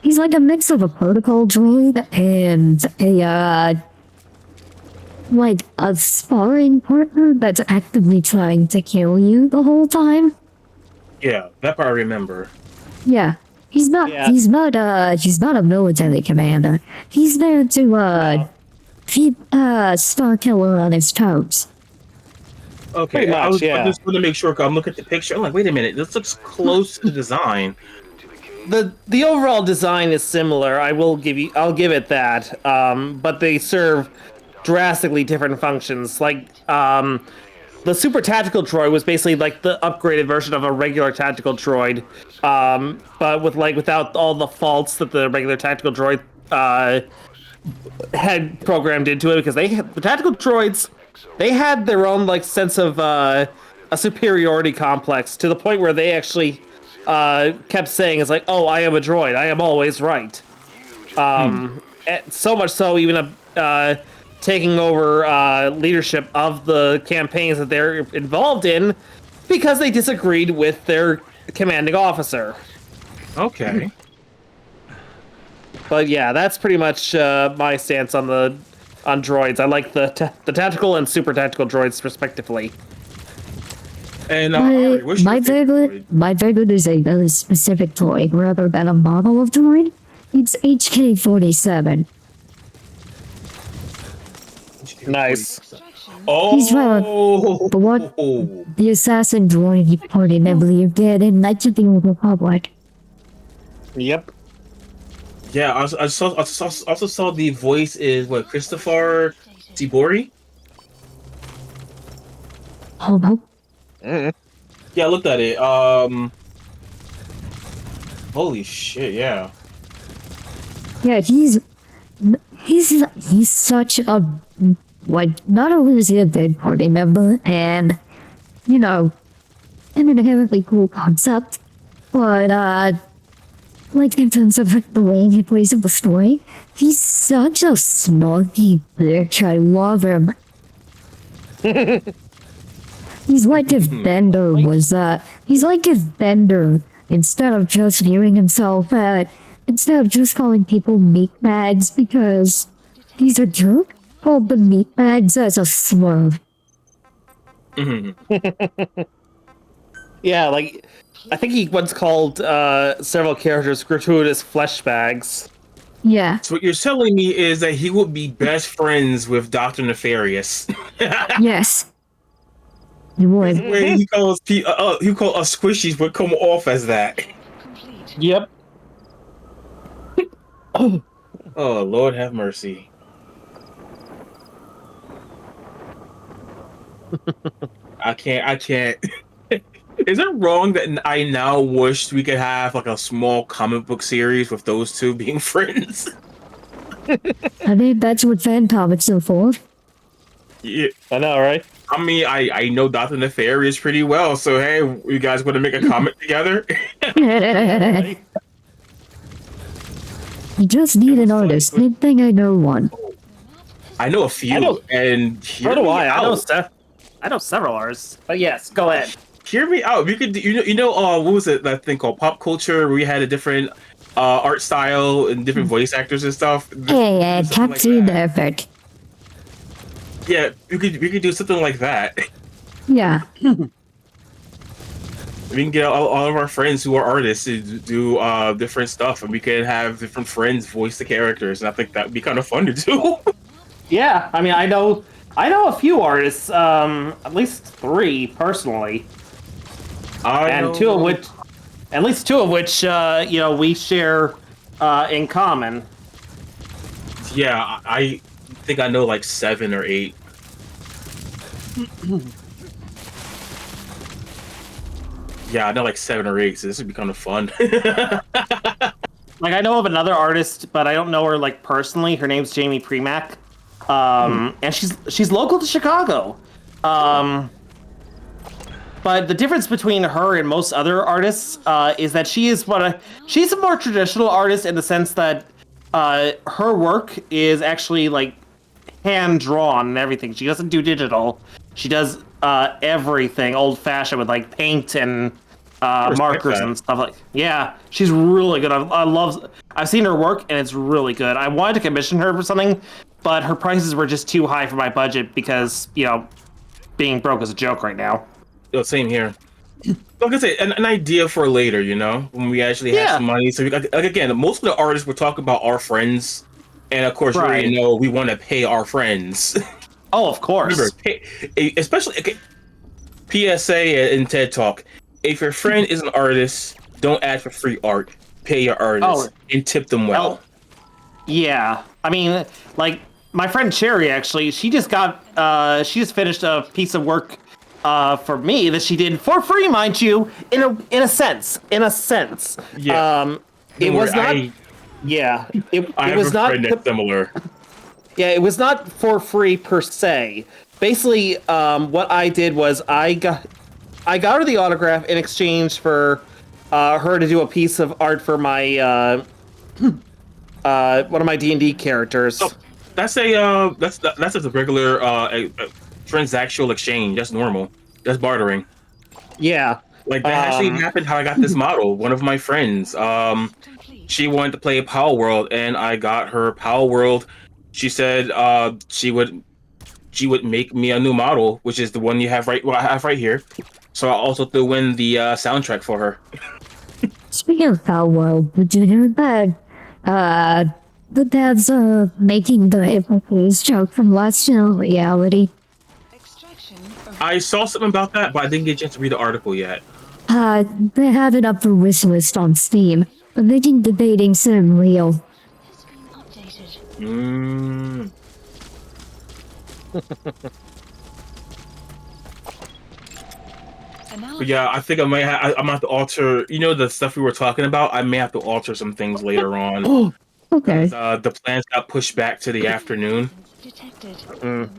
he's like a mix of a protocol droid and a like a sparring partner that's actively trying to kill you the whole time. Yeah, that part I remember. Yeah. He's not a military commander. He's there to keep Star Killer on his toes. Okay, Pretty much, I just want to make sure. I'm looking at the picture. I'm like, wait a minute, this looks close to the design. The overall design is similar. I'll give it that. But they serve drastically different functions. Like the super tactical droid was basically like the upgraded version of a regular tactical droid, but without all the faults that the regular tactical droid had programmed into it, because the tactical droids, they had their own like sense of a superiority complex, to the point where they actually kept saying, it's like, oh, I am a droid, I am always right. And so much so, even taking over leadership of the campaigns that they're involved in, because they disagreed with their commanding officer. Okay. But yeah, that's pretty much my stance on droids. I like the tactical and super tactical droids respectively. And My favorite is a very specific droid rather than a model of droid. It's HK-47. Nice. Oh, He's the assassin droid party member you get in Knights of the Old Republic. Yep. yeah. I also saw the voice is Christopher Tibori. Oh no. Yeah, I looked at it. Holy shit! Yeah. Yeah, he's such a, like, not only is he a big party member and, an inherently cool concept, but, like, in terms of the way he plays in the story, he's such a snarky bitch. I love him. He's like if Bender instead of just viewing himself instead of just calling people meatbags because he's a jerk, called the meatbags as a slur. Yeah, like, I think he once called several characters gratuitous flesh bags. Yeah. So what you're telling me is that he would be best friends with Dr. Nefarious. Yes. He would. The way he calls us squishies would come off as that. Complete. Yep. Oh, Lord have mercy. I can't. Is it wrong that I now wish we could have like a small comic book series with those two being friends? I think that's what fan comics are for. Yeah. I know, right? I mean, I know Dr. Nefarious pretty well, so hey, you guys want to make a comic together? You just need an artist. Good thing I know one. I know a few, and So do I. I know several artists. But yes, go ahead. Hear me out. We could, what was it? That thing called pop culture, where we had a different art style and different voice actors and stuff. Hey, Captain Perfect. Yeah, we could do something like that. Yeah. We can get all of our friends who are artists to do different stuff, and we can have different friends voice the characters, and I think that would be kind of fun to do. Yeah, I mean, I know a few artists, at least 3 personally, and know. 2 of which, at least 2 of which, you know, we share in common. Yeah, I think I know like 7 or 8. Yeah, I know like 7 or 8. So this would be kind of fun. Like, I know of another artist, but I don't know her like personally. Her name's Jamie Premack, and she's local to Chicago. But the difference between her and most other artists is that she's a more traditional artist in the sense that her work is actually like hand drawn and everything. She doesn't do digital. She does everything old fashioned with like paint and markers and stuff like. Yeah, she's really good. I've seen her work and it's really good. I wanted to commission her for something, but her prices were just too high for my budget because, you know, being broke is a joke right now. Yo, same here. Like I say, an idea for later, you know, when we actually have some money. So, like again, most of the artists we're talking about are friends, and of course, you already know we want to pay our friends. Oh, of course. Remember, especially PSA in TED Talk. If your friend is an artist, don't ask for free art. Pay your artist and tip them well. Yeah, I mean, like my friend Cherry actually, she just finished a piece of work for me that she did for free, mind you, in a sense. Yeah. It was not. Yeah, it was not similar. Yeah, it was not for free per se. Basically, what I did was I got her the autograph in exchange for her to do a piece of art for my one of my D&D characters. Oh, that's just a regular transactional exchange. That's normal. That's bartering. Yeah. Like that actually happened how I got this model. One of my friends, she wanted to play Power World, and I got her Power World. She said she would make me a new model, which is the one you have I have right here. So I also threw in the soundtrack for her. Speaking of Power World, did you hear that? The dad's making the April Fool's joke from Last Year Reality. I saw something about that, but I didn't get a chance to read the article yet. They have it up for wishlist on Steam. But they've been debating some real. But yeah, I think I'm gonna have to alter. You know the stuff we were talking about. I may have to alter some things later on. Okay. The plans got pushed back to the afternoon. And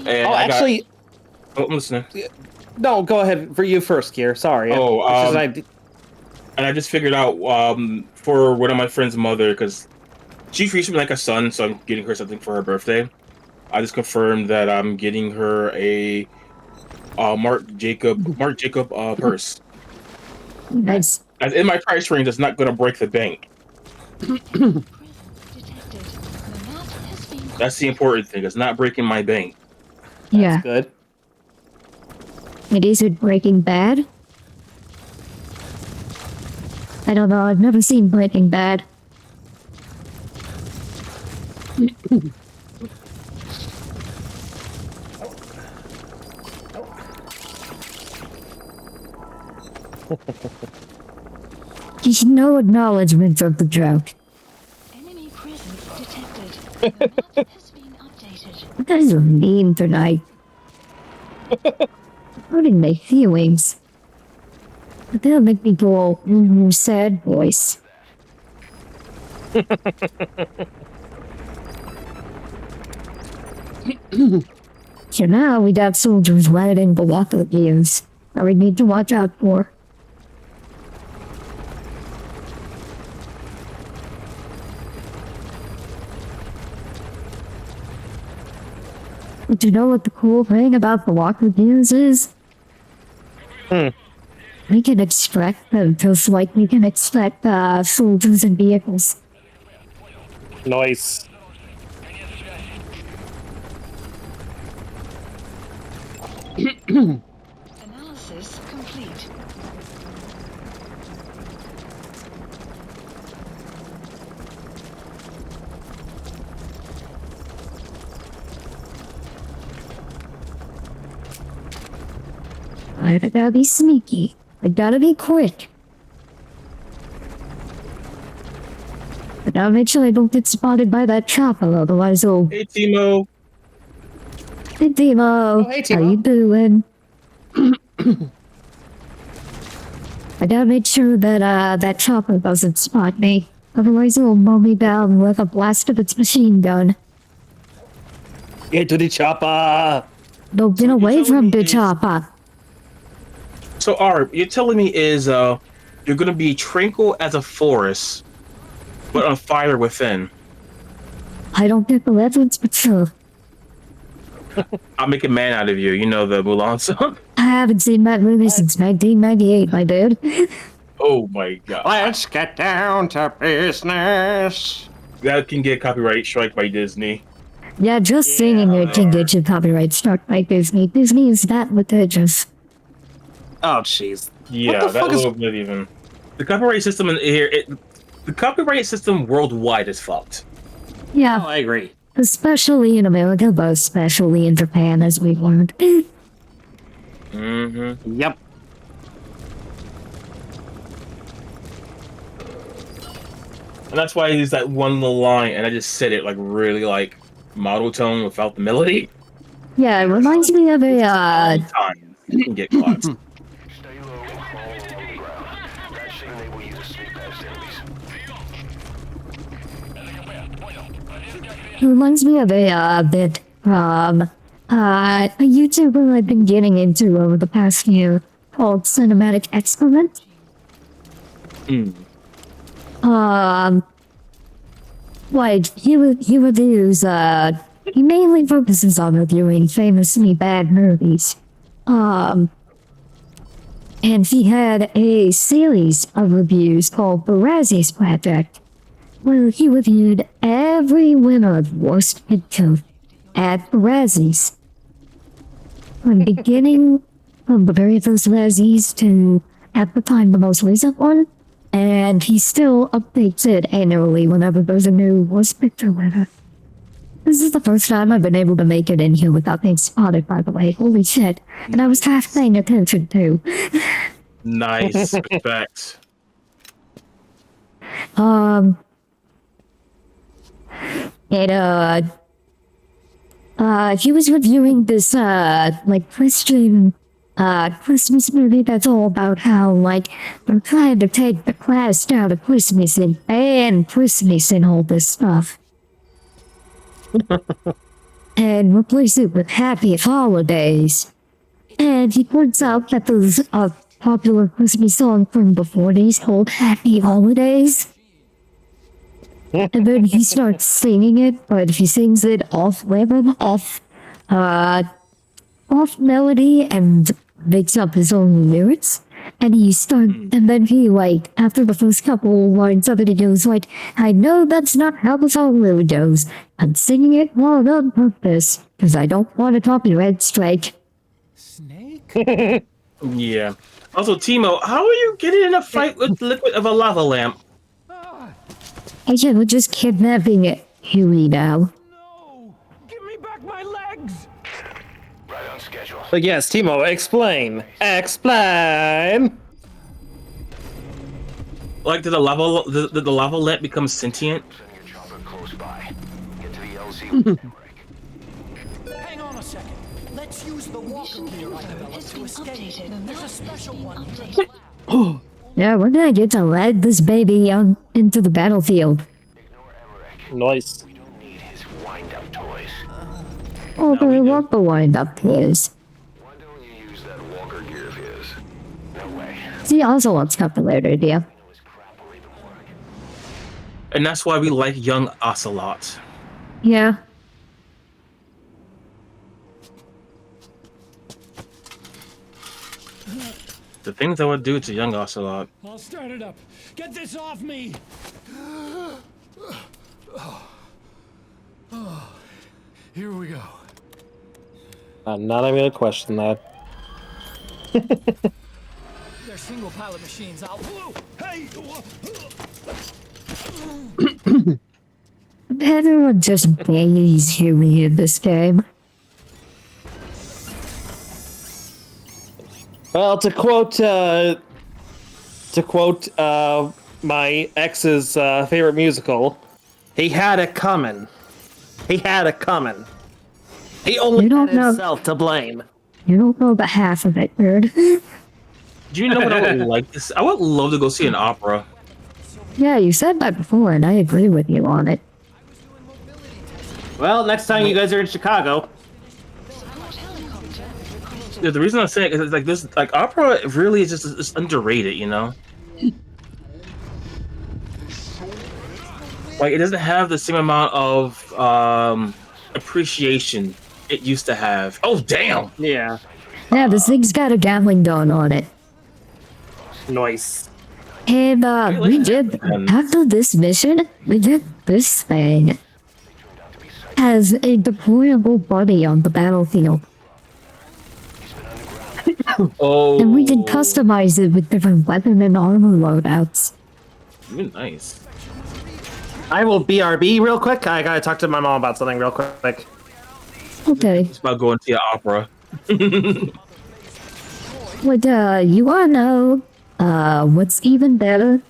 actually. I'm listening. No, go ahead. For you first, Kier. Sorry. And I just figured out for one of my friend's mother, because she treats me like a son, so I'm getting her something for her birthday. I just confirmed that I'm getting her a Marc Jacob purse. Nice. As in my price range, that's not going to break the bank. That's the important thing. It's not breaking my bank. Yeah. That's good. It isn't Breaking Bad. I don't know. I've never seen Breaking Bad. There's no acknowledgement of the joke. Enemy presence detected. The map has been updated. What does it mean tonight? Hurting my feelings. But they'll make me go sad voice. So now we got soldiers riding the water gears that we need to watch out for. But you know what the cool thing about the walker gears is? We can extract them just like we can extract soldiers and vehicles. Nice. Analysis complete. I gotta be sneaky. I gotta be quick. But now make sure I don't get spotted by that chopper, otherwise I'll... Hey, Timo. Hey, Timo. Oh, hey, How Timo. you doing? I gotta make sure that that chopper doesn't spot me. Otherwise it'll mow me down with a blast of its machine gun. Get to the chopper. No, get away from the chopper. So, Arb, you're telling me is you're gonna be tranquil as a forest, but on fire within. I don't get the reference, but sure. I'll make a man out of you. You know the Mulan song. I haven't seen that movie since 1998, my dude. Oh my god, Let's get down to business. that can get copyright strike by Disney. Yeah, just singing it can get you copyright struck by Disney. Disney is that litigious. Oh, jeez. Yeah, What the that fuck is- little bit even. The copyright system in here, the copyright system worldwide is fucked. Yeah, Oh, I agree. especially in America, but especially in Japan, as we've learned. Mm-hmm. Yep. And that's why I use that one little line, and I just said it like really like model tone without the melody. Yeah, it reminds me of a, Times you can get caught. Stay low and crawl along the ground. That should enable you to sneak past enemies. it reminds me of a, bit from, a YouTuber I've been getting into over the past year called Cinematic Excrement. Mm. Like, he reviews, he mainly focuses on reviewing famously bad movies. And he had a series of reviews called the Razzies Project, where he reviewed every winner of Worst Picture at the Razzies. From beginning from the very first Razzies to, at the time, the most recent one. And he still updates it annually whenever there's a new Worst Picture winner. This is the first time I've been able to make it in here without being spotted, by the way. Holy shit. And I was half paying attention too. Nice respect. He was reviewing this, like, Christian, Christmas movie that's all about how, like, they're trying to take the class down to Christmas and ban Christmas and all this stuff. And replace it with Happy Holidays. And he points out that there's a popular Christmas song from the 40s called Happy Holidays. And then he starts singing it, but he sings it off rhythm, off melody, and makes up his own lyrics. And and then he, like, after the first couple lines of it, he goes like, I know that's not how the song really goes. I'm singing it all on purpose, because I don't want a copyright strike. Snake? Yeah. Also, Timo, how are you getting in a fight with the liquid of a lava lamp? Hey, we're just kidnapping Huey now. No! Give me back my legs! Right on schedule. But yes, Timo, explain. Explain. Like, did the lava lamp become sentient? Send your chopper close by. Get to the LZ with Emmerich. Hang on a second. Let's use the walker gear I developed to escape. There's a special one here in the lab. Yeah, we're gonna get to ride this baby out into the battlefield. Ignore Emmerich. Nice. We don't need his wind-up toys. Oh, but we want the wind-up toys. Why don't you use that walker gear of his? No way. See, also wants calculator idea. No, his crap will even work. And that's why we like young ocelots. Yeah. The things I would do to young ocelot. I'll start it up. Get this off me! Here we go. I'm not even gonna question that. They're single pilot machines. Whoa! Hey! Everyone just bays Huey in this game. Well, to quote my ex's favorite musical, he had it coming. He had it coming. He only You don't had know. himself to blame. You don't know the half of it, nerd. Do you know what I would like to see? I would love to go see an opera. Yeah, you said that before, and I agree with you on it. Well, next time you guys are in Chicago. Yeah, the reason I'm saying it is like this, like opera really is just it's underrated, you know. Like it doesn't have the same amount of appreciation it used to have. Oh damn! Yeah. Yeah, this thing's got a gambling gun on it. Nice. And we did, after this mission, we did this thing. Has a deployable buddy on the battlefield. Oh, And we can customize it with different weapon and armor loadouts. nice. I will BRB real quick. I gotta talk to my mom about something real quick. Okay. It's about going to the opera. But, you wanna know, what's even better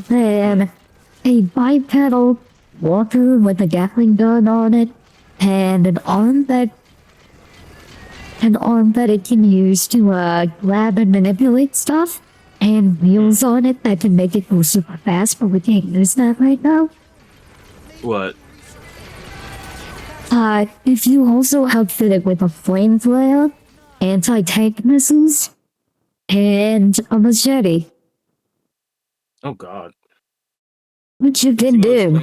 than a bipedal walker with a gatling gun on it, and an arm that it can use to, grab and manipulate stuff, and wheels on it that can make it go super fast, but we can't use that right now? What? If you also outfit it with a flame flare, anti-tank missiles, and a machete, Oh god. which you can do.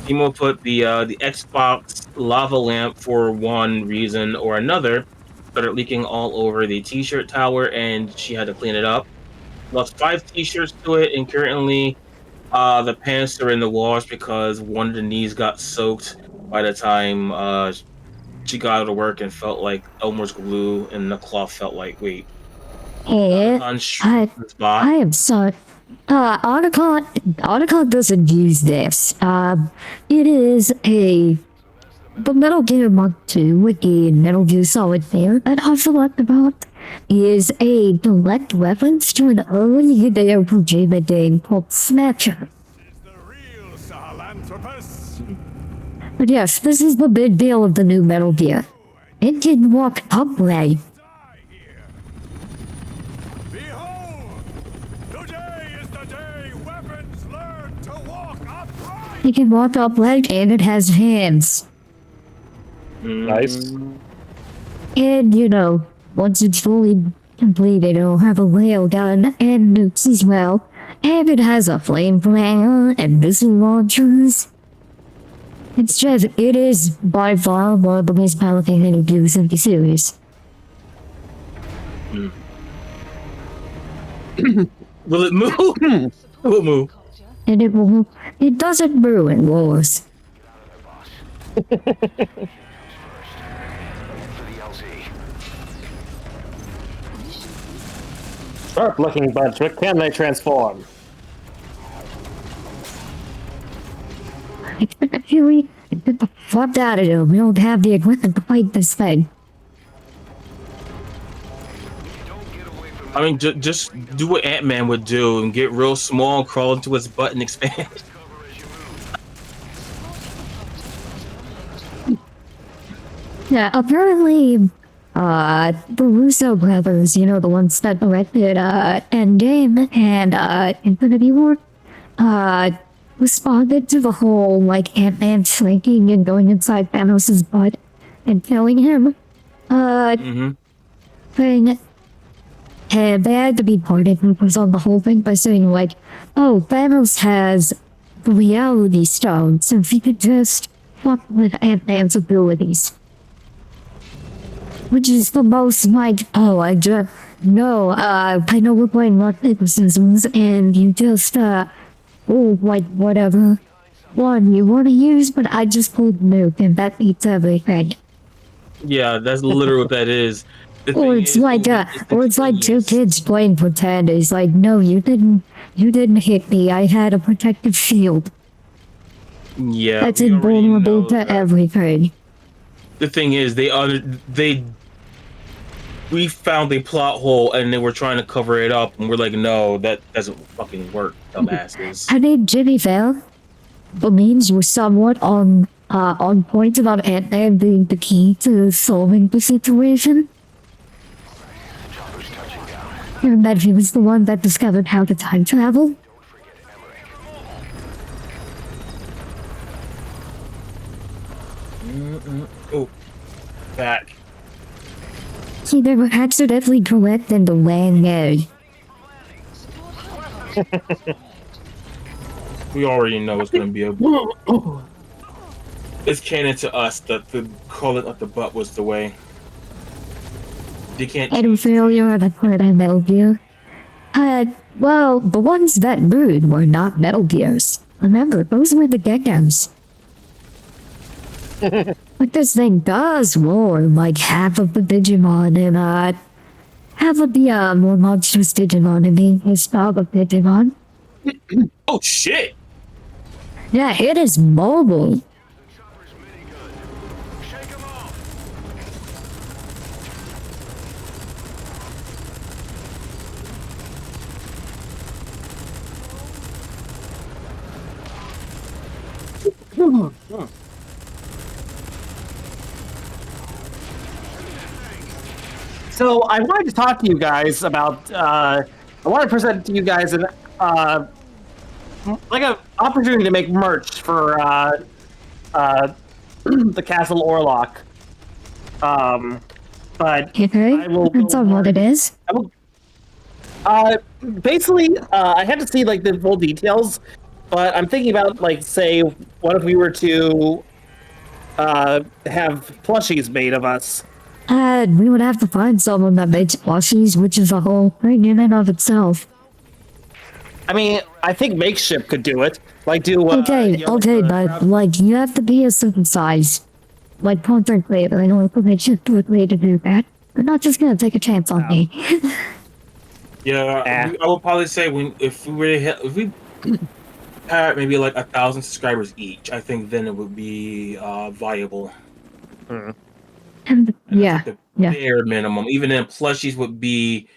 Timo put the Xbox lava lamp for one reason or another started leaking all over the t-shirt tower, and she had to clean it up. Lost 5 t-shirts to it, and currently the pants are in the wash because one of the knees got soaked by the time she got out of work and felt like Elmer's glue, and the cloth felt like wait. I am sorry. Arikado doesn't use this. It is the Metal Gear Mark II in Metal Gear Solid Fair that I select about is a direct reference to an early Hideo Kojima game called Snatcher. But yes, this is the big deal of the new Metal Gear. It can walk upright. It can walk upright and it has hands. Nice. And, you know, once it's fully completed, it'll have a railgun and nukes as well. And it has a flamethrower and missile launchers. It's just, it is by far one of the most powerful enemies in the series. Will it move? It will move. And it doesn't ruin wars. Sharp looking bunch, what can they transform? Huey, get the fuck out of here. We don't have the equipment to fight this thing. I mean, just do what Ant-Man would do and get real small, crawl into his butt, and expand. Yeah, apparently, the Russo brothers, you know, the ones that directed, Endgame and, Infinity War, responded to the whole, like, Ant-Man shrinking and going inside Thanos' butt and killing him, thing. And they had to be parted was on the whole thing by saying, like, oh, Thanos has the reality stone, so if he could just fuck with Ant-Man's abilities. Which is the most like, oh, I know we're playing rock, paper, scissors, and you just, like, whatever one you want to use, but I just pulled nuke, and that beats everything. Yeah, that's literally what that is. Or it's like two kids playing pretend. It's like, no, you didn't hit me. I had a protective shield. Yeah, That's we already invulnerable know to that. everything. the thing is, we found a plot hole and they were trying to cover it up, and we're like, no, that doesn't fucking work, dumbasses. I mean, Jimmy Vale, the memes were somewhat on point about Ant-Man being the key to solving the situation. And that he was the one that discovered how to time travel. Oh, back. See, they were accidentally correct in the wrong way. We already know it's gonna be a. It's canon to us that the calling up the butt was the way. You can't. And failure of a part of Metal Gear. Well, the ones that moved were not Metal Gears. Remember, those were the geckos. But this thing does roar like half of the Digimon and half of the more monstrous Digimon and the style of Digimon. Oh shit! Yeah, it is mobile. So I wanted to talk to you guys about. I want to present to you guys an like an opportunity to make merch for the Castle Orlok. But Okay, I will depends go on what it is. I will. Basically, I had to see like the full details, but I'm thinking about like, say, what if we were to have plushies made of us? We would have to find someone that makes plushies, which is a whole thing in and of itself. I mean, I think Makeshift could do it. Like, do Okay, you know, but like you have to be a certain size, like content creator, in order for Makeshift to agree to do that. They're not just gonna take a chance on me. Yeah, I would probably say if we had maybe like 1,000 subscribers each, I think then it would be viable. And yeah, The yeah. bare minimum. Even then, plushies would be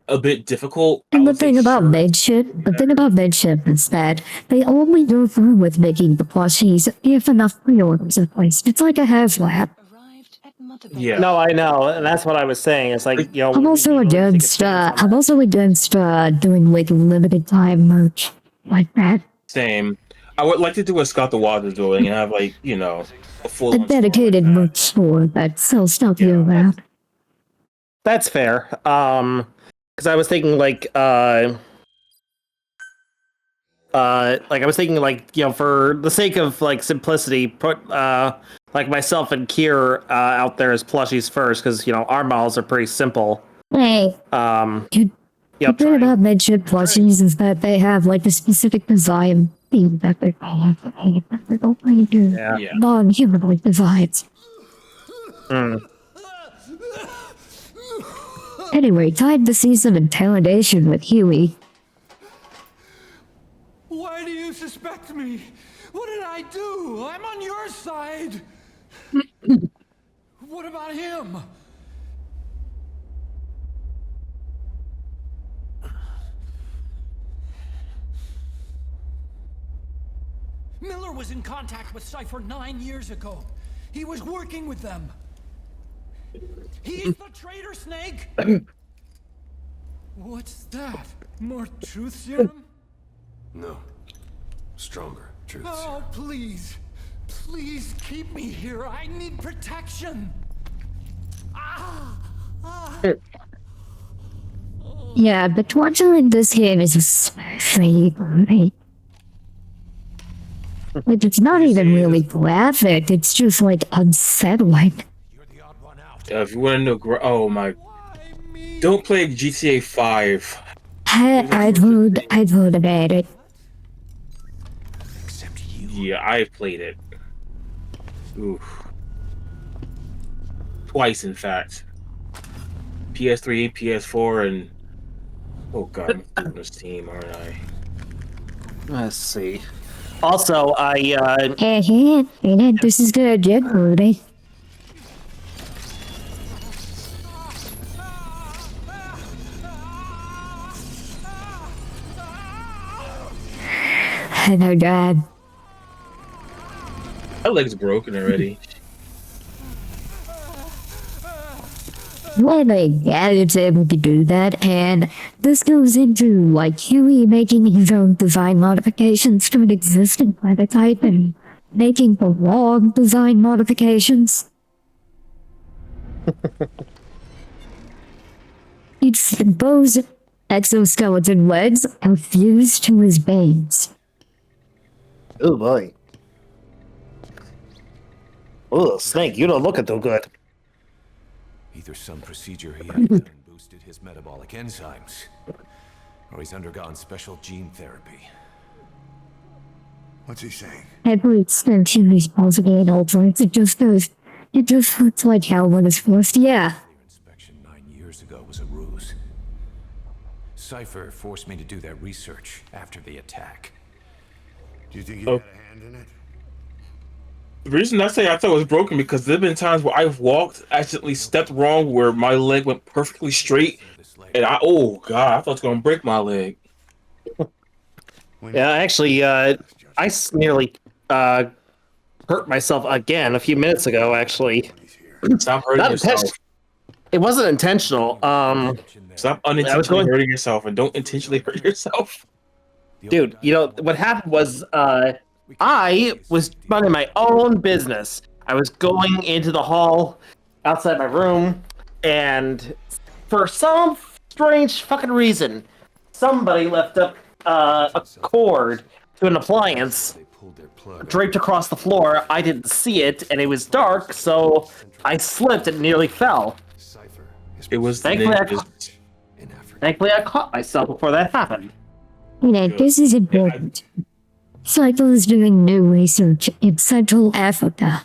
a bit difficult. And the thing about Makeshift is that they only go through with making the plushies if enough pre-orders are placed. It's like a HasLab. Arrived at Mother Base. Yeah. No, I know, and that's what I was saying. It's like, you know, I'm also against doing like limited time merch like that. Same. I would like to do what Scott the Wild is doing and have like, you know, a full A dedicated merch store that sells stuff year round. That's fair. Because I was thinking like I was thinking like, you know, for the sake of like simplicity, put like myself and Kier out there as plushies first, because you know our models are pretty simple. Hey, Yeah, the thing about Makeshift plushies is that they have like a specific design theme that they don't really do Yeah. non-humanoid designs. Anyway, time to see some interrogation with Huey. Why do you suspect me? What did I do? I'm on your side. What about him? Miller was in contact with Cypher 9 years ago. He was working with them. He's the traitor, Snake! What's that? More truth serum? No. Stronger truths. Oh, please. Please keep me here. I need protection. Yeah, the torture in this game is especially great. Like, it's not even really graphic, it's just like unsettling. If you want to know, oh my, don't play GTA 5. I've heard about it. Yeah, I've played it. Oof. Twice, in fact. PS3, PS4, and oh god, I'm on this team, aren't I? Let's see. Also, This is gonna get dirty. and her dad. My leg's broken already. When a dad is able to do that, and this goes into like Huey making his own design modifications to an existing prototype and making the wrong design modifications. It's those exoskeleton legs are fused to his veins. Oh boy. Oh, Snake, you don't look it too good. Either some procedure he had done boosted his metabolic enzymes, or he's undergone special gene therapy. What's he saying? Every extension is possible in alternates. It just looks like hell when it's forced. Yeah. Your inspection 9 years ago was a ruse. Cypher forced me to do that research after the attack. Do you think you had a hand in it? The reason I say I thought it was broken because there have been times where I've walked, accidentally stepped wrong, where my leg went perfectly straight, and oh god, I thought it was gonna break my leg. Yeah, actually, I nearly hurt myself again a few minutes ago. Actually, Stop hurting Not yourself. it wasn't intentional. Stop unintentionally hurting yourself and don't intentionally hurt yourself. Dude, you know what happened was I was running my own business. I was going into the hall outside my room, and for some strange fucking reason, somebody left up a cord to an appliance draped across the floor. I didn't see it, and it was dark, so I slipped and nearly fell. It was Thankfully, I caught myself before that happened. You know, this is important. Cycle is doing new research in Central Africa.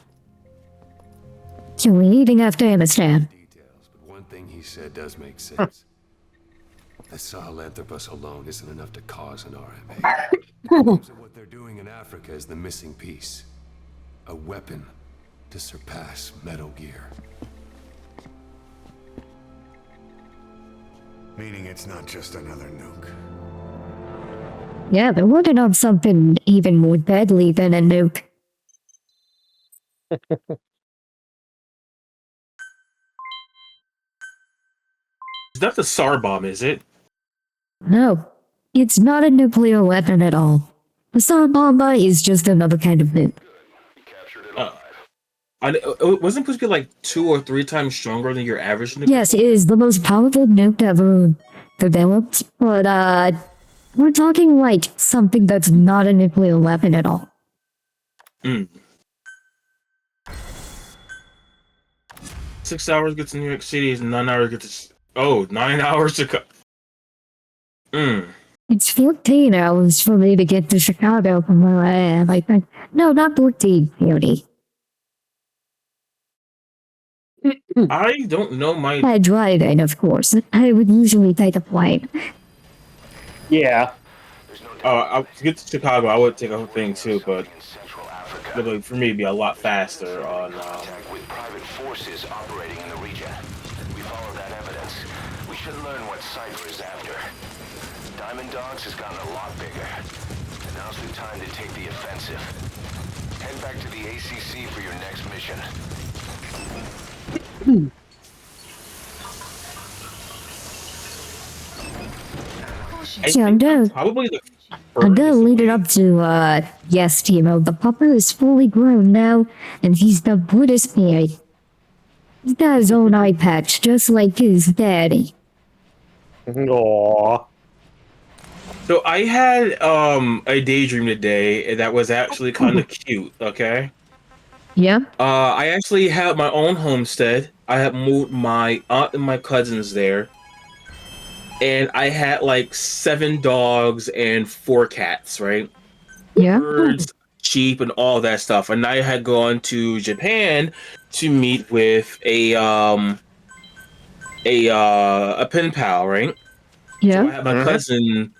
So we're leaving Afghanistan. Details, but one thing he said does make sense. The Sahelanthropus alone isn't enough to cause an RMA. So what they're doing in Africa is the missing piece. A weapon to surpass Metal Gear. Meaning it's not just another nuke. Yeah, they're working on something even more deadly than a nuke. It's not the SAR bomb, is it? No, it's not a nuclear weapon at all. The Bomba is just another kind of nuke. It wasn't supposed to be like 2 or 3 times stronger than your average nuke? Yes, it is the most powerful nuke ever developed, but we're talking like something that's not a nuclear weapon at all. 6 hours get to New York City, is 9 hours get to... Oh, 9 hours to come. It's 14 hours for me to get to Chicago from where I am, I think. No, not 14, 30. I don't know my... By driving, of course. I would usually take a plane. Yeah. To get to Chicago, I would take a whole thing too, but for me, it'd be a lot faster on... with private forces operating in the region. We follow that evidence. We should learn what Cypher is after. Diamond Dogs has gotten a lot bigger. And now's the time to take the offensive. Head back to the ACC for your next mission. So I'm gonna lead it up to, yes, Timo, the pupper is fully grown now, and he's the Buddhist boy. He's got his own eye patch, just like his daddy. Aww. So I had a daydream today that was actually kind of cute, okay? Yeah? I actually have my own homestead. I have moved my aunt and my cousins there. And I had like 7 dogs and 4 cats, right? Yeah? Birds, sheep, and all that stuff. And I had gone to Japan to meet with a pen pal, right? Yeah? So I had my cousin,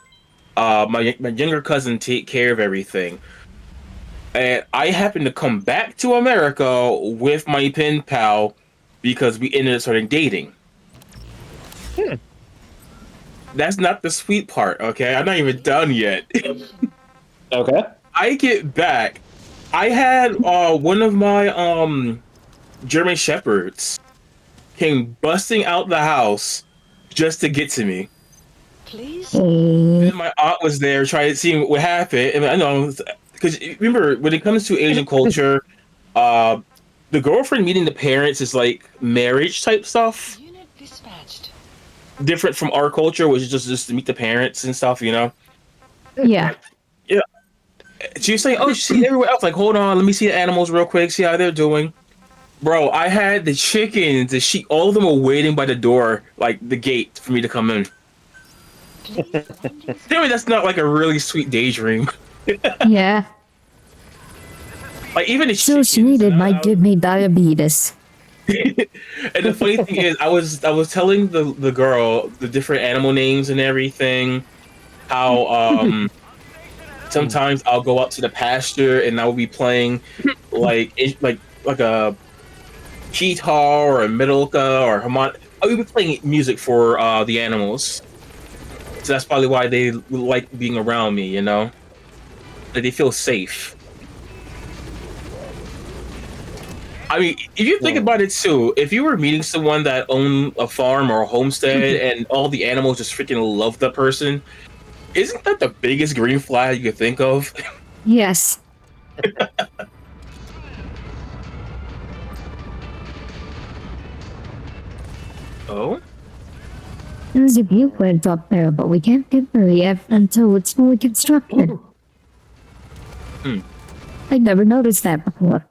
my younger cousin, take care of everything. And I happened to come back to America with my pen pal because we ended up starting dating. That's not the sweet part, okay? I'm not even done yet. Okay. I get back. I had one of my German shepherds came busting out the house just to get to me. Please? And my aunt was there trying to see what happened. And I know, because remember, when it comes to Asian culture, uh, the girlfriend meeting the parents is like marriage type stuff. Unit dispatched. Different from our culture, which is just to meet the parents and stuff, you know? Yeah. Yeah. She was saying, oh, she's seen everywhere else. Like, hold on, let me see the animals real quick, see how they're doing. Bro, I had the chickens, the sheep, all of them were waiting by the door, like the gate for me to come in. Please, landing Tell me that's not like a really sweet daydream. Yeah. Like even the So she chickens, needed might give me diabetes. and the funny thing is, I was telling the girl the different animal names and everything. How sometimes I'll go out to the pasture and I'll be playing like a guitar or a middleka or harmonic. I'll be playing music for the animals. So that's probably why they like being around me. You know, that they feel safe. I mean, if you think about it too, if you were meeting someone that owned a farm or a homestead and all the animals just freaking love that person, isn't that the biggest green flag you could think of? Yes. Oh? There's a viewpoint up there, but we can't get there yet until it's fully constructed. Hmm. I never noticed that before.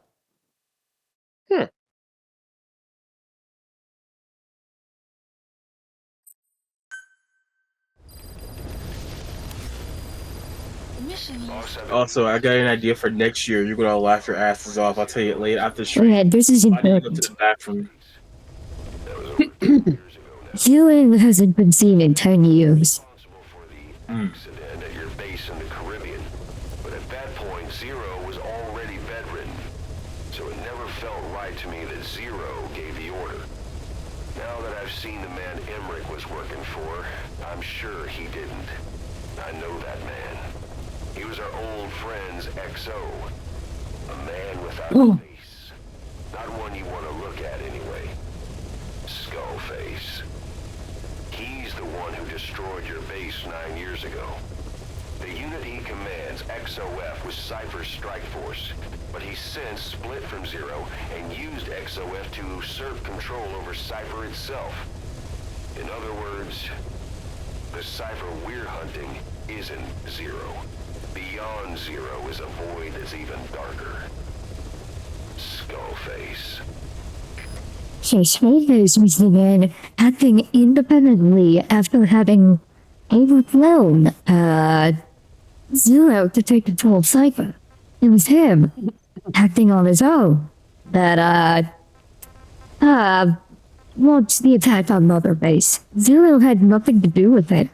mission list. Also, I got an idea for next year. You're gonna laugh your asses off. I'll tell you later after the Oh stream. yeah, this is I need to go to important. the bathroom. Healing hasn't been seen in 10 years. Responsible for the accident at your base in the Caribbean. But at that point, Zero was already bedridden. So it never felt right to me that Zero gave the order. Now that I've seen the man Emmerich was working for, I'm sure he didn't. I know that man. He was our old friend's XO. A man without a face. Not one you want to look at anyway. Skullface. He's the one who destroyed your base 9 years ago. The unit he commands, XOF, was Cypher's strike force, but he's since split from Zero and used XOF to usurp control over Cypher itself. In other words, the Cypher we're hunting isn't Zero. Beyond Zero is a void that's even darker. Skullface. So Skullface was the man acting independently after having overthrown, Zero to take control of Cypher. It was him acting on his own that, launched the attack on Mother Base. Zero had nothing to do with it.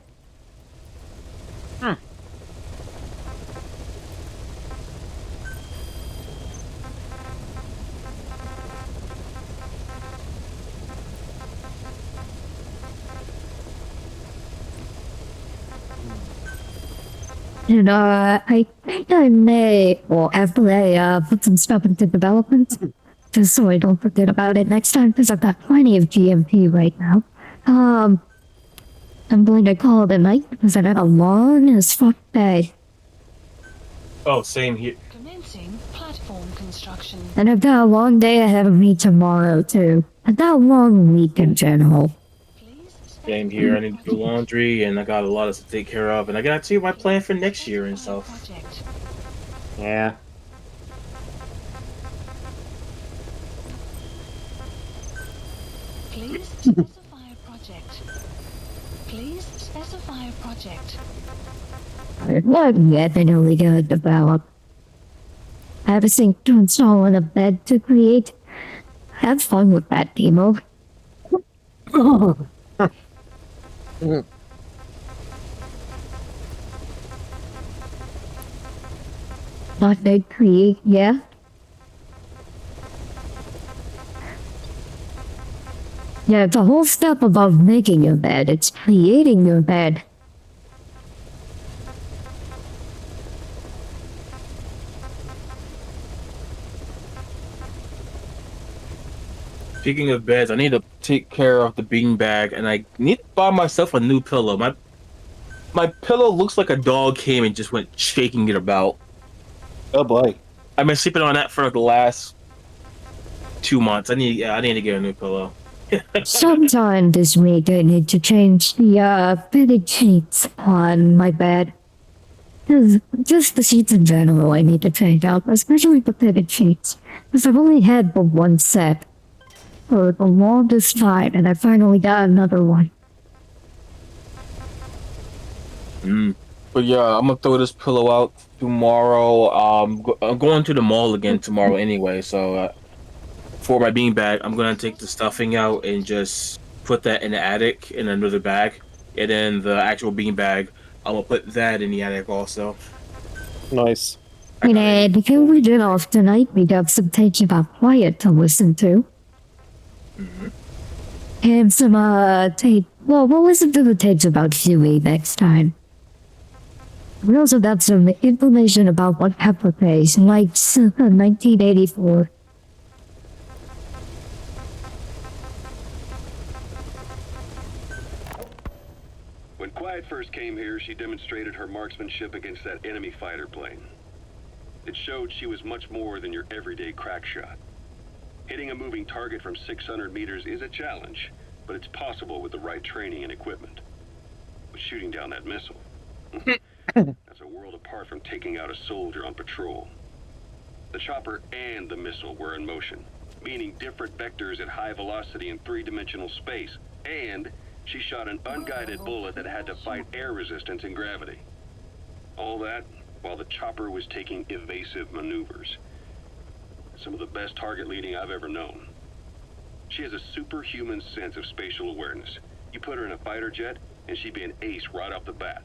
And, I think I may, or after I, put some stuff into development, just so I don't forget about it next time, because I've got plenty of GMP right now. I'm going to call it a night, because I've had a long as fuck day. Oh, same here. Commencing platform construction. And I've got a long day ahead of me tomorrow, too. I've got a long week in general. Please Same here. I need to do laundry, and I got a lot of stuff to take care of, and I gotta see my plan for next year and stuff. project. Yeah. Please specify a project. Please specify a project. I'm not yet really gonna develop. I have a sink to install and a bed to create. Have fun with that, Timo. Not bed create, yeah? Yeah, it's a whole step above making your bed. It's creating your bed. Speaking of beds, I need to take care of the beanbag, and I need to buy myself a new pillow. My pillow looks like a dog came and just went shaking it about. Oh boy. I've been sleeping on that for the last 2 months. I need to get a new pillow. Sometime this week I need to change the bedding sheets on my bed. Just the sheets in general I need to change out, especially the bedding sheets. Because I've only had the one set for the longest time, and I finally got another one. But yeah, I'm gonna throw this pillow out tomorrow. I'm going to the mall again tomorrow anyway, so for my beanbag, I'm gonna take the stuffing out and just put that in the attic in another bag, and then the actual beanbag, I'm gonna put that in the attic also. Nice. And before we get off tonight, we got some tapes about Quiet to listen to. And some tape. Well, we'll listen to the tapes about Huey next time. We also got some information about what Pepper pays, like 1984. When Quiet first came here, she demonstrated her marksmanship against that enemy fighter plane. It showed she was much more than your everyday crack shot. Hitting a moving target from 600 meters is a challenge, but it's possible with the right training and equipment. But shooting down that missile, that's a world apart from taking out a soldier on patrol. The chopper and the missile were in motion, meaning different vectors at high velocity in three-dimensional space, and she shot an unguided bullet that had to fight air resistance and gravity. All that while the chopper was taking evasive maneuvers. Some of the best target leading I've ever known. She has a superhuman sense of spatial awareness. You put her in a fighter jet, and she'd be an ace right off the bat.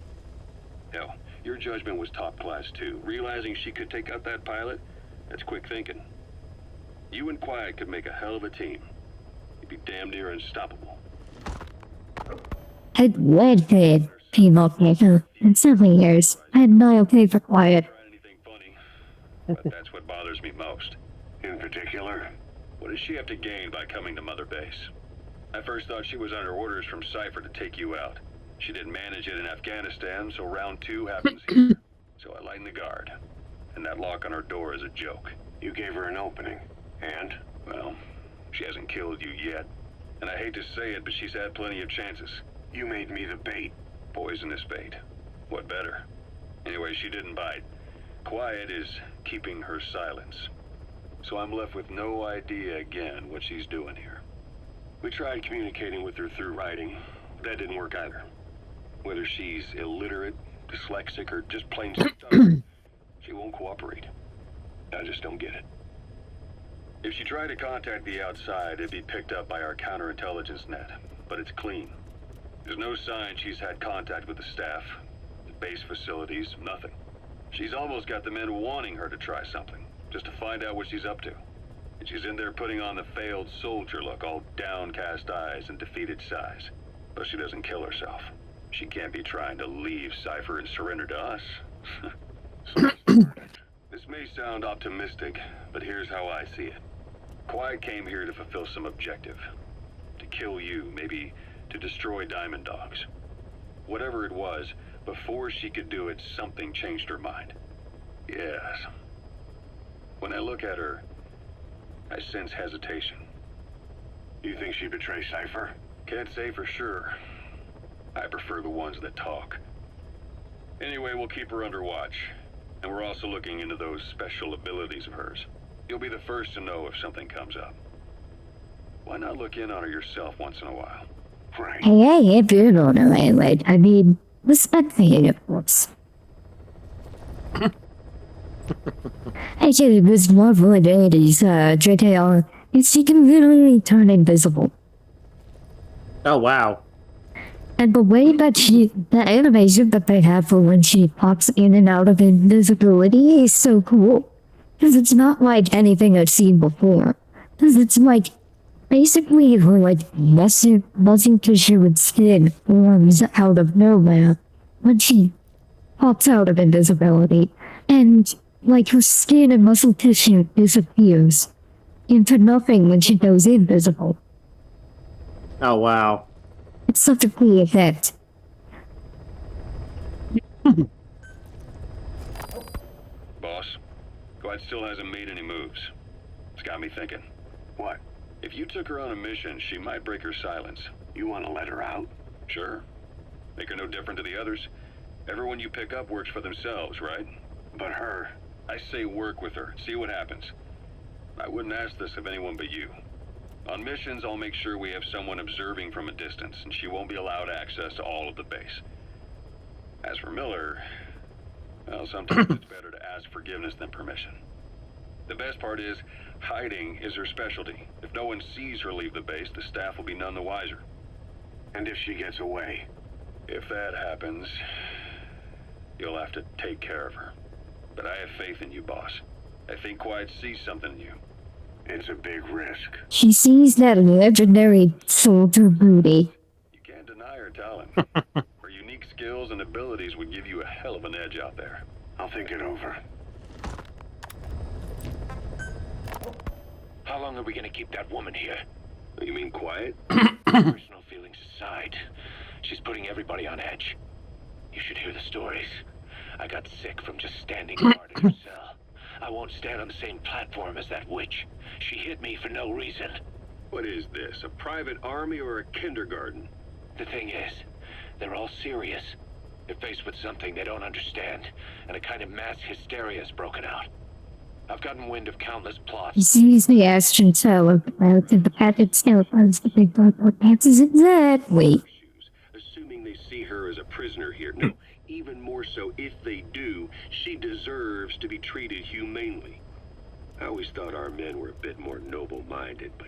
Hell, your judgment was top class too. Realizing she could take out that pilot, that's quick thinking. You and Quiet could make a hell of a team. You'd be damn near unstoppable. I'd led the female character in 7 years. I had no okay for Quiet. Try anything funny, but that's what bothers me most. In particular, what does she have to gain by coming to Mother Base? I first thought she was under orders from Cypher to take you out. She didn't manage it in Afghanistan, so round 2 happens here. So I lighten the guard. And that lock on her door is a joke. You gave her an opening. And, well, she hasn't killed you yet. And I hate to say it, but she's had plenty of chances. You made me the bait. Poisonous bait. What better? Anyway, she didn't bite. Quiet is keeping her silence. So I'm left with no idea again what she's doing here. We tried communicating with her through writing. That didn't work either. Whether she's illiterate, dyslexic, or just plain stubborn, she won't cooperate. I just don't get it. If she tried to contact the outside, it'd be picked up by our counterintelligence net, but it's clean. There's no sign she's had contact with the staff, the base facilities, nothing. She's almost got the men wanting her to try something, just to find out what she's up to. And she's in there putting on the failed soldier look, all downcast eyes and defeated sighs. But she doesn't kill herself. She can't be trying to leave Cypher and surrender to us. So, this may sound optimistic, but here's how I see it. Quiet came here to fulfill some objective. To kill you, maybe to destroy Diamond Dogs. Whatever it was, before she could do it, something changed her mind. Yes. When I look at her, I sense hesitation. You think she'd betray Cypher? Can't say for sure. I prefer the ones that talk. Anyway, we'll keep her under watch. And we're also looking into those special abilities of hers. You'll be the first to know if something comes up. Why not look in on her yourself once in a while? Frank. Hey, if you don't know anyway, I mean, respect the of course. Actually, this Marvel abilities, JKR, is she can literally turn invisible. Oh wow. And the way that the animation that they have for when she pops in and out of invisibility is so cool. Because it's not like anything I've seen before. Because it's like, basically her like muscle tissue and skin forms out of nowhere when she pops out of invisibility. And like her skin and muscle tissue disappears. into nothing when she goes invisible. Oh wow. It's such a cool effect. Boss, Glad still hasn't made any moves. It's got me thinking. What? If you took her on a mission, she might break her silence. You want to let her out? Sure. Make her no different to the others. Everyone you pick up works for themselves, right? But her... I say work with her. See what happens. I wouldn't ask this of anyone but you. On missions, I'll make sure we have someone observing from a distance, and she won't be allowed access to all of the base. As for Miller, well, sometimes it's better to ask forgiveness than permission. The best part is, hiding is her specialty. If no one sees her leave the base, the staff will be none the wiser. And if she gets away? If that happens, you'll have to take care of her. But I have faith in you, boss. I think Quiet sees something in you. It's a big risk. She sees that legendary soldier booty. You can't deny her talent. Her unique skills and abilities would give you a hell of an edge out there. I'll think it over. How long are we gonna keep that woman here? You mean Quiet? Personal feelings aside, she's putting everybody on edge. You should hear the stories. I got sick from just standing guard in her cell. I won't stand on the same platform as that witch. She hit me for no reason. What is this, a private army or a kindergarten? The thing is, they're all serious. They're faced with something they don't understand, and a kind of mass hysteria has broken out. I've gotten wind of countless He plots. sees the Ashton Tower, out in the packet skeletons, the big black dances in that. Wait. Assuming they see her as a prisoner here. No, even more so, if they do, she deserves to be treated humanely. I always thought our men were a bit more noble-minded, but...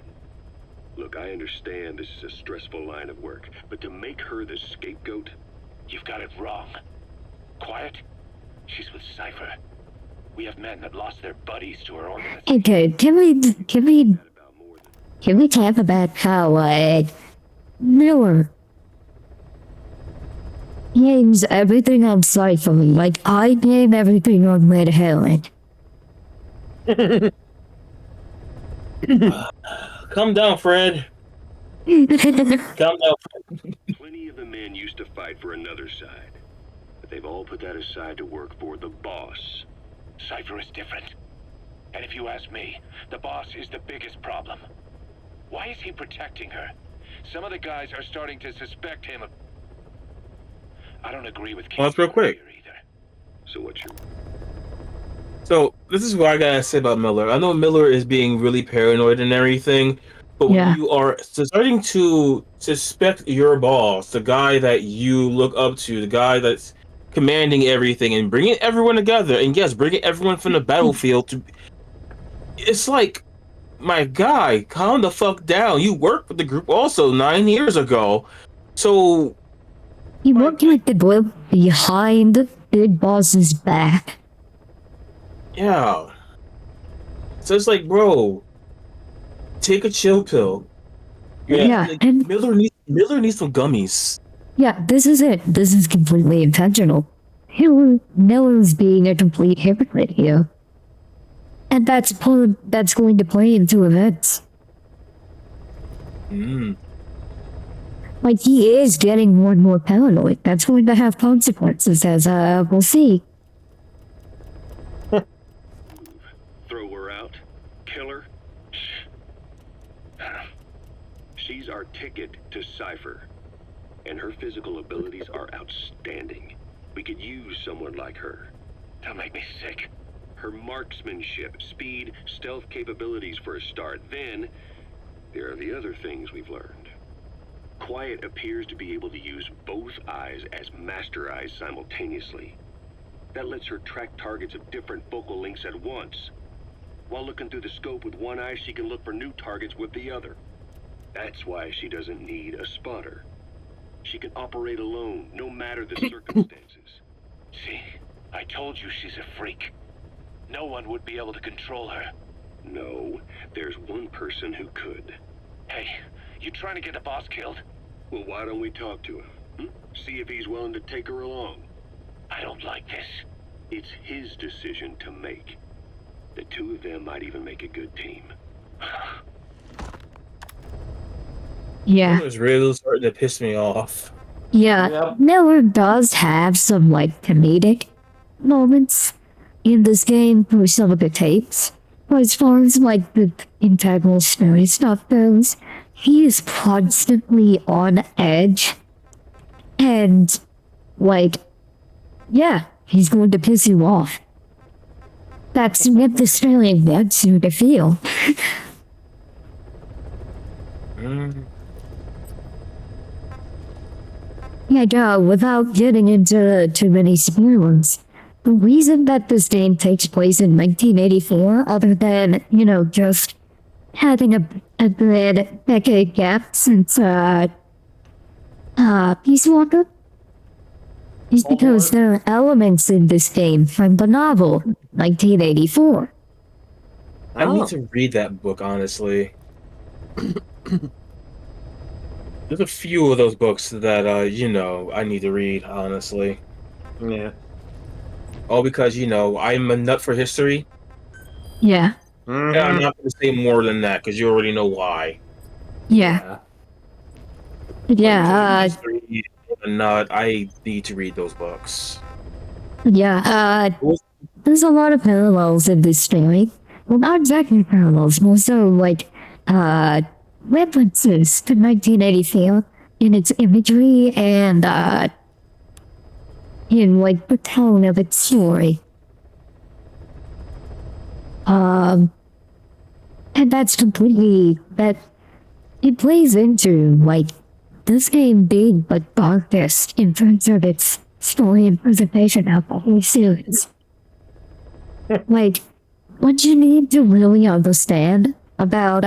Look, I understand this is a stressful line of work, but to make her the scapegoat... You've got it wrong. Quiet? She's with Cypher. We have men that lost their buddies to her organization. Okay, can we talk about how, Miller names everything on Cypher, like I name everything on Red Herring. Calm down, Fred. Calm down, Fred. Plenty of the men used to fight for another side, but they've all put that aside to work for the boss. Cypher is different. And if you ask me, the boss is the biggest problem. Why is he protecting her? Some of the guys are starting to suspect him of... I don't agree with Well, that's real quick. either. So what's your... So this is what I gotta say about Miller. I know Miller is being really paranoid and everything, but Yeah. when you are starting to suspect your boss, the guy that you look up to, the guy that's commanding everything and bringing everyone together, and yes, bringing everyone from the battlefield to... It's like, my guy, calm the fuck down. You worked with the group also 9 years ago. So... He worked like the boy behind Big Boss's back. Yeah. So it's like, bro, take a chill pill. Yeah, like, and- Miller needs some gummies. Yeah, this is it. This is completely intentional. Miller's being a complete hypocrite here. And that's going to play into events. Like, he is getting more and more paranoid. That's going to have consequences, as we'll see. Throw her out? Kill her? She's our ticket to Cypher. And her physical abilities are outstanding. We could use someone like her. Don't make me sick. Her marksmanship, speed, stealth capabilities for a start. Then, there are the other things we've learned. Quiet appears to be able to use both eyes as master eyes simultaneously. That lets her track targets of different focal lengths at once. While looking through the scope with one eye, she can look for new targets with the other. That's why she doesn't need a spotter. She can operate alone, no matter the circumstances. See, I told you she's a freak. No one would be able to control her. No, there's one person who could. Hey, you trying to get the boss killed? Well, why don't we talk to him? See if he's willing to take her along. I don't like this. It's his decision to make. The two of them might even make a good team. Yeah. It was really starting to piss me off. Yeah, Yep. Miller does have some like comedic moments in this game through some of the tapes. But as far as like the integral story stuff goes, he is constantly on edge. And like, yeah, he's going to piss you off. That's what the story wants you to feel. Mm. Yeah, no, without getting into too many spoilers, the reason that this game takes place in 1984, other than, you know, just having a good decade gap since, Peace Walker, is because there are elements in this game from the novel, 1984. I Oh. need to read that book, honestly. There's a few of those books that, you know, I need to read, honestly. Yeah. All because, you know, I'm a nut for history. Yeah, Mhm. Yeah, I'm not going to say more than that because you already know why. yeah, yeah, History, I'm a nut. I need to read those books. yeah, there's a lot of parallels in this story. Well, not exactly parallels, more so like, references to 1984 in its imagery and, in like the tone of its story. And that's completely, that, it plays into, like, this game being the darkest in terms of its story and presentation of the whole series. Like, what you need to really understand about,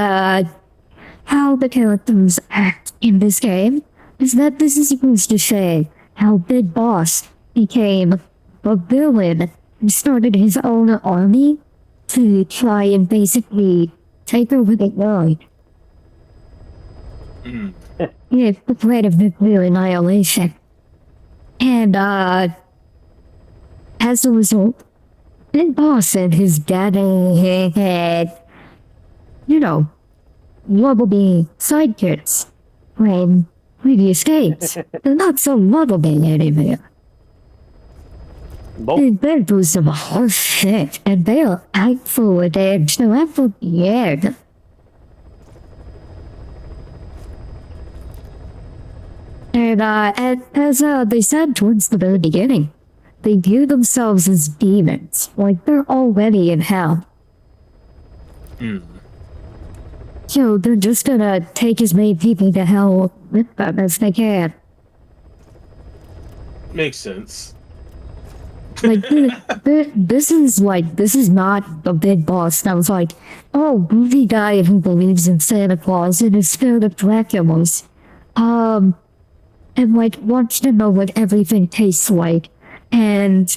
how the characters act in this game is that this is supposed to say how Big Boss became a villain and started his own army to try and basically take over the world. Yeah, the threat of nuclear annihilation. And, as a result, Big Boss and his daddy had, you know, lovable sidekicks from previous games. They're not so lovable anymore. Both. They've been through some hard shit, and they're out for it, and so out for the end. And, as they said towards the very beginning, they view themselves as demons, like they're already in hell. So they're just gonna take as many people to hell with them as they can. Makes sense. Like, this is not the Big Boss that was like, oh, movie guy who believes in Santa Claus and is scared of Draculas. And like wants to know what everything tastes like, and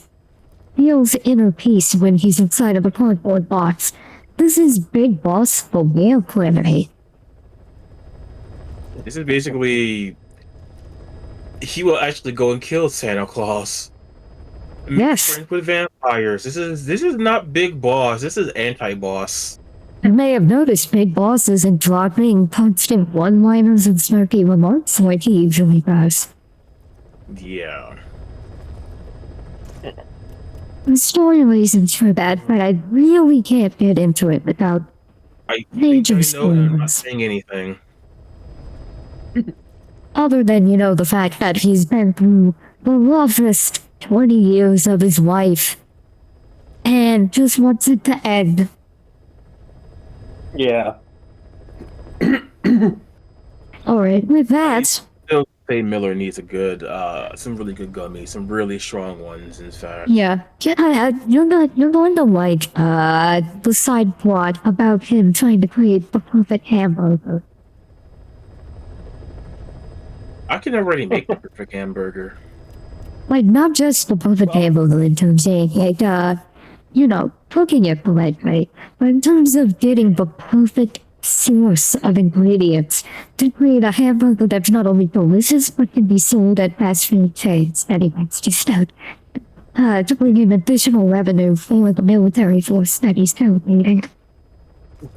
feels inner peace when he's inside of a cardboard box. This is Big Boss for real criminal. This is basically... He will actually go and kill Santa Claus. And make Yes. friends with vampires. This is not Big Boss. This is anti-boss. You may have noticed Big Boss isn't dropping constant one-liners and snarky remarks like he usually does. Yeah. There's story reasons for that, but I really can't get into it without I major think I know, and I'm not spoilers. saying anything. Other than, you know, the fact that he's been through the roughest 20 years of his life and just wants it to end. Yeah. Alright, with that, Still say Miller needs a good, some really good gummies, some really strong ones, in fact. yeah, you're going to like, the side plot about him trying to create the perfect hamburger. I can already make the perfect hamburger. Like, not just the perfect hamburger in terms of, like, you know, cooking it correctly, but in terms of getting the perfect source of ingredients to create a hamburger that's not only delicious, but can be sold at fast food chains. Anyways, just out, to bring in additional revenue for the military force that he's currently leading. Oh,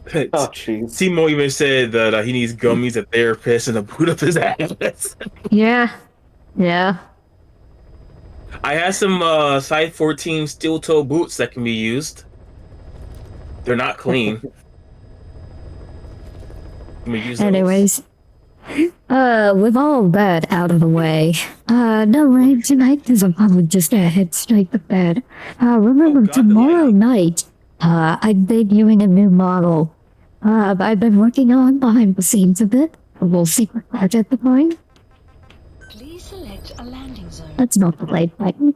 jeez. Timo even said that he needs gummies, a therapist, and a boot up his ass. Yeah. Yeah. I have some size 14 steel toe boots that can be used. They're not clean. Let me use those. Anyways, with all that out of the way, no rain tonight because I'm probably just gonna head straight to bed. Remember tomorrow night, I'm debuting a new model. I've been working on behind the scenes a bit. A little secret project of mine. Please select a landing zone. That's not the right button.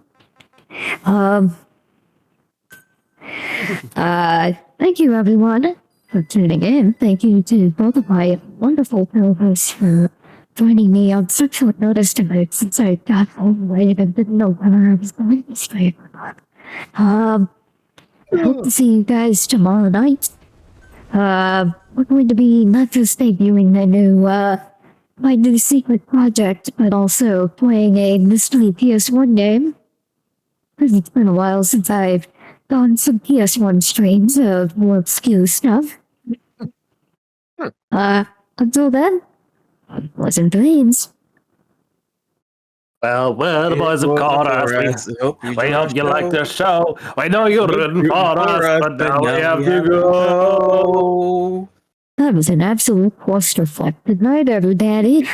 Thank you everyone for tuning in. Thank you to both of my wonderful co-hosts for joining me on such short notice tonight since I got overweight and didn't know whether I was going to stay or not. I hope to see you guys tomorrow night. We're going to be not just debuting my new secret project, but also playing a mystery PS1 game. Because it's been a while since I've done some PS1 streams of more obscure stuff. Until then, pleasant dreams. Well, the boys have called us. We hope you like the show. We know you're rooting for us, but now we have to go. That was an absolute clusterfuck. Good night, everybody.